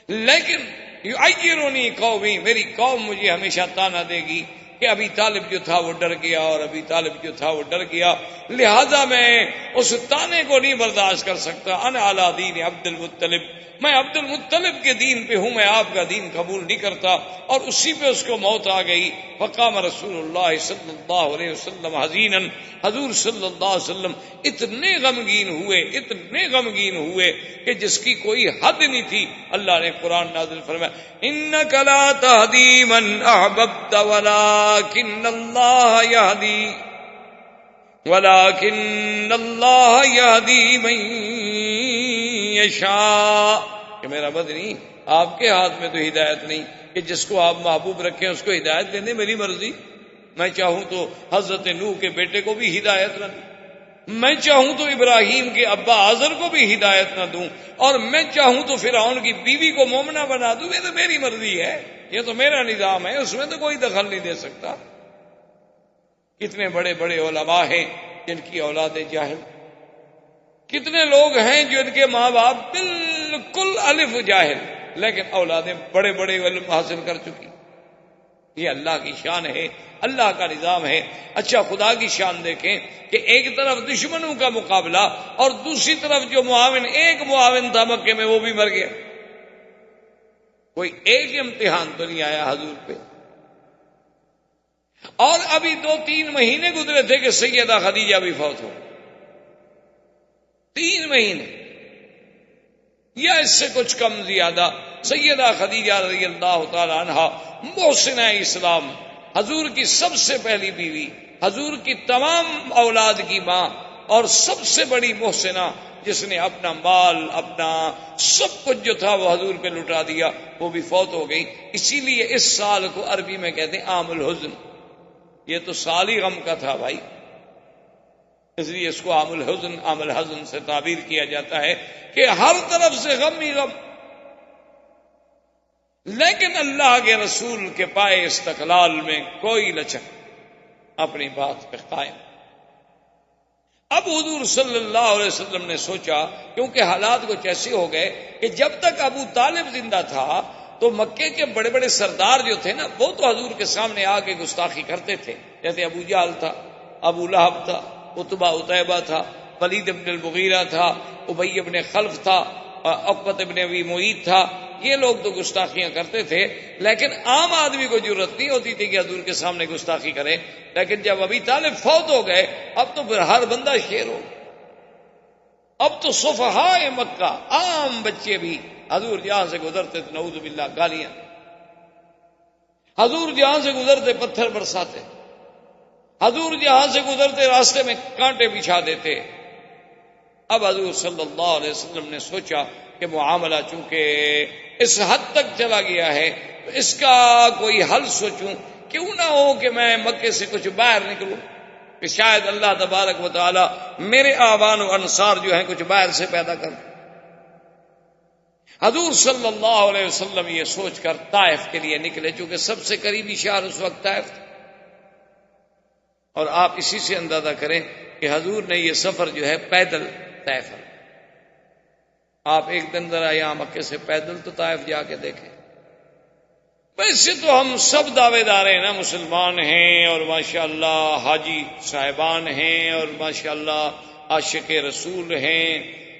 لیکن یعیرنی قومی، میری قوم مجھے ہمیشہ تانا دے گی کہ ابی طالب جو تھا وہ ڈر گیا، اور ابی طالب جو تھا وہ ڈر گیا، لہذا میں اس تانے کو نہیں برداشت کر سکتا. انا علی دین عبد المطلب، میں عبد المطلب کے دین پہ ہوں، میں آپ کا دین قبول نہیں کرتا. اور اسی پہ اس کو موت آ گئی. فقام رسول اللہ صلی اللہ علیہ وسلم حزینا، حضور صلی اللہ علیہ وسلم اتنے غمگین ہوئے کہ جس کی کوئی حد نہیں تھی. اللہ نے قرآن نازل فرمایا انک لا تہدی من احببت ولکن اللہ یہدی من یشاء، کہ میرا بدنی آپ کے ہاتھ میں تو ہدایت نہیں، کہ جس کو آپ محبوب رکھیں اس کو ہدایت دینے میری مرضی. میں چاہوں تو حضرت نوح کے بیٹے کو بھی ہدایت نہ دوں، میں چاہوں تو ابراہیم کے ابا آزر کو بھی ہدایت نہ دوں، اور میں چاہوں تو فرعون کی بیوی کو مومنہ بنا دوں. یہ تو میری مرضی ہے، یہ تو میرا نظام ہے، اس میں تو کوئی دخل نہیں دے سکتا. کتنے بڑے بڑے علماء ہیں جن کی اولاد جاہل، کتنے لوگ ہیں جو ان کے ماں باپ بالکل الف جاہل، لیکن اولادیں بڑے بڑے علم حاصل کر چکی. یہ اللہ کی شان ہے، اللہ کا نظام ہے. اچھا خدا کی شان دیکھیں کہ ایک طرف دشمنوں کا مقابلہ اور دوسری طرف جو معاون، ایک معاون تھا مکے میں وہ بھی مر گیا. کوئی ایک امتحان تو نہیں آیا حضور پہ. اور ابھی 2-3 مہینے گزرے تھے کہ سیدہ خدیجہ بھی فوت ہو. 3 مہینے یا اس سے کچھ کم زیادہ. سیدہ خدیجہ رضی اللہ تعالی عنہا محسنہ اسلام، حضور کی سب سے پہلی بیوی، حضور کی تمام اولاد کی ماں، اور سب سے بڑی محسنہ، جس نے اپنا مال، اپنا سب کچھ جو تھا وہ حضور پہ لٹا دیا، وہ بھی فوت ہو گئی. اسی لیے اس سال کو عربی میں کہتے ہیں عام الحزن. یہ تو سال ہی غم کا تھا بھائی، اس لیے اس کو عام الحزن، عام الحزن سے تعبیر کیا جاتا ہے کہ ہر طرف سے غم ہی غم. لیکن اللہ کے رسول کے پائے استقلال میں کوئی لچک، اپنی بات پہ قائم. اب حضور صلی اللہ علیہ وسلم نے سوچا، کیونکہ حالات کچھ ایسے ہو گئے کہ جب تک ابو طالب زندہ تھا تو مکے کے بڑے بڑے سردار جو تھے نا، وہ تو حضور کے سامنے آ کے گستاخی کرتے تھے. جیسے ابو جہل تھا، ابو لہب تھا، عتبہ عتیبہ تھا، ولید ابن المغیرہ تھا، ابی ابن خلف تھا، عقبۃ ابن ابی معیط تھا. یہ لوگ تو گستاخیاں کرتے تھے، لیکن عام آدمی کو ضرورت نہیں ہوتی تھی کہ حضور کے سامنے گستاخی کرے. لیکن جب ابی طالب فوت ہو گئے، اب تو پھر ہر بندہ شیر ہو. اب تو صفحائے مکہ عام بچے بھی حضور جہاں سے گزرتے تو نعوذ باللہ گالیاں، حضور جہاں سے گزرتے پتھر برساتے، حضور جہاں سے گزرتے راستے میں کانٹے بچھا دیتے۔ اب حضور صلی اللہ علیہ وسلم نے سوچا کہ معاملہ چونکہ اس حد تک چلا گیا ہے تو اس کا کوئی حل سوچوں، کیوں نہ ہو کہ میں مکے سے کچھ باہر نکلوں، کہ شاید اللہ تبارک و تعالی میرے آبان و انصار جو ہیں کچھ باہر سے پیدا کر۔ حضور صلی اللہ علیہ وسلم یہ سوچ کر طائف کے لیے نکلے، چونکہ سب سے قریبی شہر اس وقت طائف تھا، اور آپ اسی سے اندازہ کریں کہ حضور نے یہ سفر جو ہے پیدل طے کر۔ آپ ایک دن ذرا یہاں مکے سے پیدل تو طائف جا کے دیکھیں۔ ویسے تو ہم سب دعوے دار ہیں نا، مسلمان ہیں اور ماشاءاللہ حاجی صاحبان ہیں اور ماشاءاللہ عاشق رسول ہیں،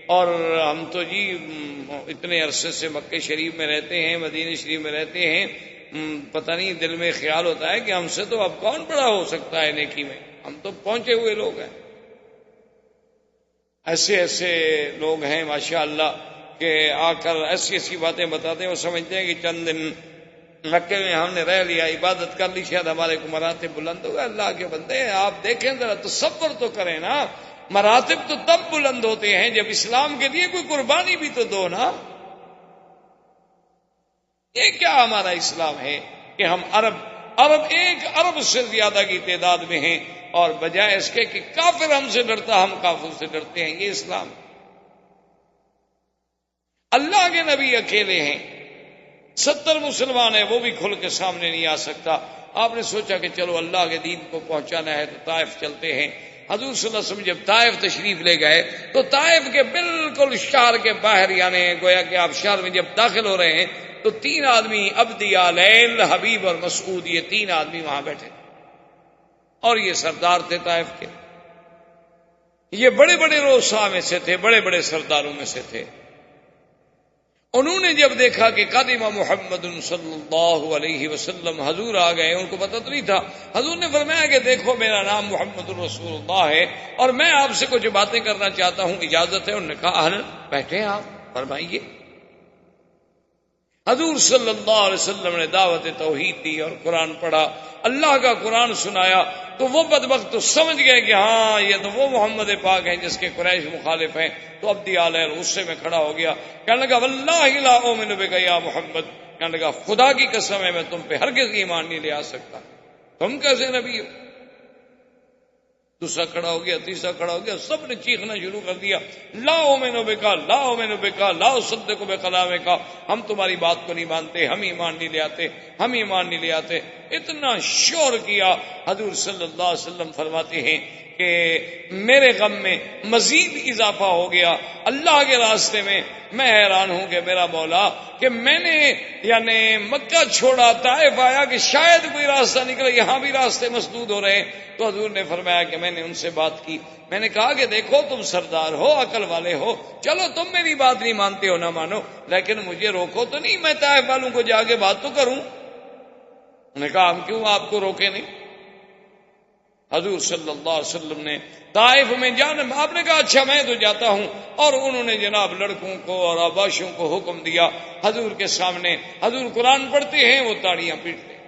اور ہم تو جی اتنے عرصے سے مکے شریف میں رہتے ہیں، مدینہ شریف میں رہتے ہیں، پتہ نہیں دل میں خیال ہوتا ہے کہ ہم سے تو اب کون بڑا ہو سکتا ہے نیکی میں، ہم تو پہنچے ہوئے لوگ ہیں۔ ایسے ایسے لوگ ہیں ماشاءاللہ کہ آ کر ایسی ایسی باتیں بتاتے ہیں، وہ سمجھتے ہیں کہ چند دن مکے میں ہم نے رہ لیا، عبادت کر لی، شاید ہمارے کو مراتب بلند ہو گئے۔ اللہ کے بندے ہیں، آپ دیکھیں ذرا تصور تو کریں نا، مراتب تو تب بلند ہوتے ہیں جب اسلام کے لیے کوئی قربانی بھی تو دو نا۔ یہ کیا ہمارا اسلام ہے کہ ہم عرب 1 ارب سے زیادہ کی تعداد میں ہیں، اور بجائے اس کے کہ کافر ہم سے ڈرتا ہم کافر سے ڈرتے ہیں۔ یہ اسلام، اللہ کے نبی اکیلے ہیں، 70 مسلمان ہیں، وہ بھی کھل کے سامنے نہیں آ سکتا۔ آپ نے سوچا کہ چلو اللہ کے دین کو پہنچانا ہے تو طائف چلتے ہیں۔ حضور صلی اللہ علیہ وسلم جب طائف تشریف لے گئے تو طائف کے بالکل شہر کے باہر، یعنی گویا کہ آپ شہر میں جب داخل ہو رہے ہیں تو 3 آدمی، عبدی، لیل، حبیب اور مسعود، یہ 3 آدمی وہاں بیٹھے، اور یہ سردار تھے طائف کے، یہ بڑے بڑے روسا میں سے تھے، بڑے بڑے سرداروں میں سے تھے۔ انہوں نے جب دیکھا کہ قادم محمد صلی اللہ علیہ وسلم، حضور آ گئے، ان کو پتہ تو نہیں تھا، حضور نے فرمایا کہ دیکھو میرا نام محمد رسول اللہ ہے اور میں آپ سے کچھ باتیں کرنا چاہتا ہوں، اجازت ہے؟ انہوں نے کہا اہلاً، بیٹھیں آپ، فرمائیے۔ حضور صلی اللہ علیہ وسلم نے دعوت توحید دی اور قرآن پڑھا، اللہ کا قرآن سنایا، تو وہ بدبخت تو سمجھ گئے کہ ہاں یہ تو وہ محمد پاک ہیں جس کے قریش مخالف ہیں۔ تو عبدی علیہ غصے میں کھڑا ہو گیا، کہنے لگا واللہ لا اؤمن بک یا محمد، کہنے لگا خدا کی قسم ہے میں تم پہ ہرگز ایمان نہیں لے آ سکتا، تم کیسے نبی ہو؟ دوسرا کھڑا ہو گیا، تیسرا کھڑا ہو گیا، سب نے چیخنا شروع کر دیا، لا اؤمن بک لا اؤمن بک لا اصدق بکلامک، ہم تمہاری بات کو نہیں مانتے، ہم ایمان نہیں لے آتے، ہم ایمان نہیں لے آتے۔ اتنا شور کیا۔ حضور صلی اللہ علیہ وسلم فرماتے ہیں کہ میرے غم میں مزید اضافہ ہو گیا اللہ کے راستے میں۔ میں حیران ہوں کہ میرا مولا کہ میں نے یعنی مکہ چھوڑا، طائف آیا کہ شاید کوئی راستہ نکلے، یہاں بھی راستے مسدود ہو رہے ہیں۔ تو حضور نے فرمایا کہ میں نے ان سے بات کی، میں نے کہا کہ دیکھو تم سردار ہو، عقل والے ہو، چلو تم میری بات نہیں مانتے ہو نہ مانو، لیکن مجھے روکو تو نہیں، میں طائف والوں کو جا کے بات تو کروں۔ انہوں نے کہا ہم کیوں آپ کو روکے نہیں؟ حضور صلی اللہ علیہ وسلم نے طائف میں جانا، آپ نے کہا اچھا میں تو جاتا ہوں، اور انہوں نے جناب لڑکوں کو اور آباشوں کو حکم دیا حضور کے سامنے، حضور قرآن پڑھتے ہیں وہ تاڑیاں پیٹتے ہیں۔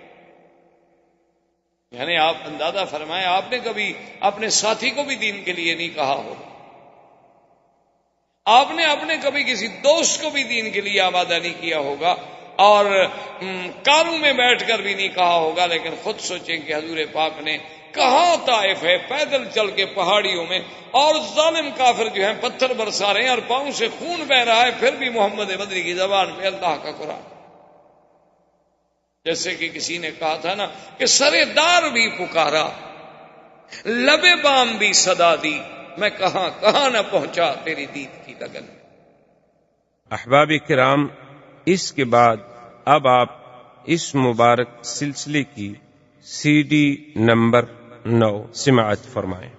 یعنی آپ اندازہ فرمائیں، آپ نے کبھی اپنے ساتھی کو بھی دین کے لیے نہیں کہا ہو، آپ نے اپنے کبھی کسی دوست کو بھی دین کے لیے آمادہ نہیں کیا ہوگا، اور کاروں میں بیٹھ کر بھی نہیں کہا ہوگا، لیکن خود سوچیں کہ حضور پاک نے کہاں طائف ہے، پیدل چل کے پہاڑیوں میں، اور ظالم کافر جو ہیں پتھر برسا رہے ہیں اور پاؤں سے خون بہ رہا ہے، پھر بھی محمد بدری کی زبان پہ اللہ کا قرآن۔ جیسے کہ کسی نے کہا تھا نا کہ سرے دار بھی پکارا، لبے بام بھی صدا دی، میں کہاں کہاں نہ پہنچا تیری دید کی لگن۔ احباب کرام، اس کے بعد اب آپ اس مبارک سلسلے کی CD نمبر 9 سماعت فرمائیں۔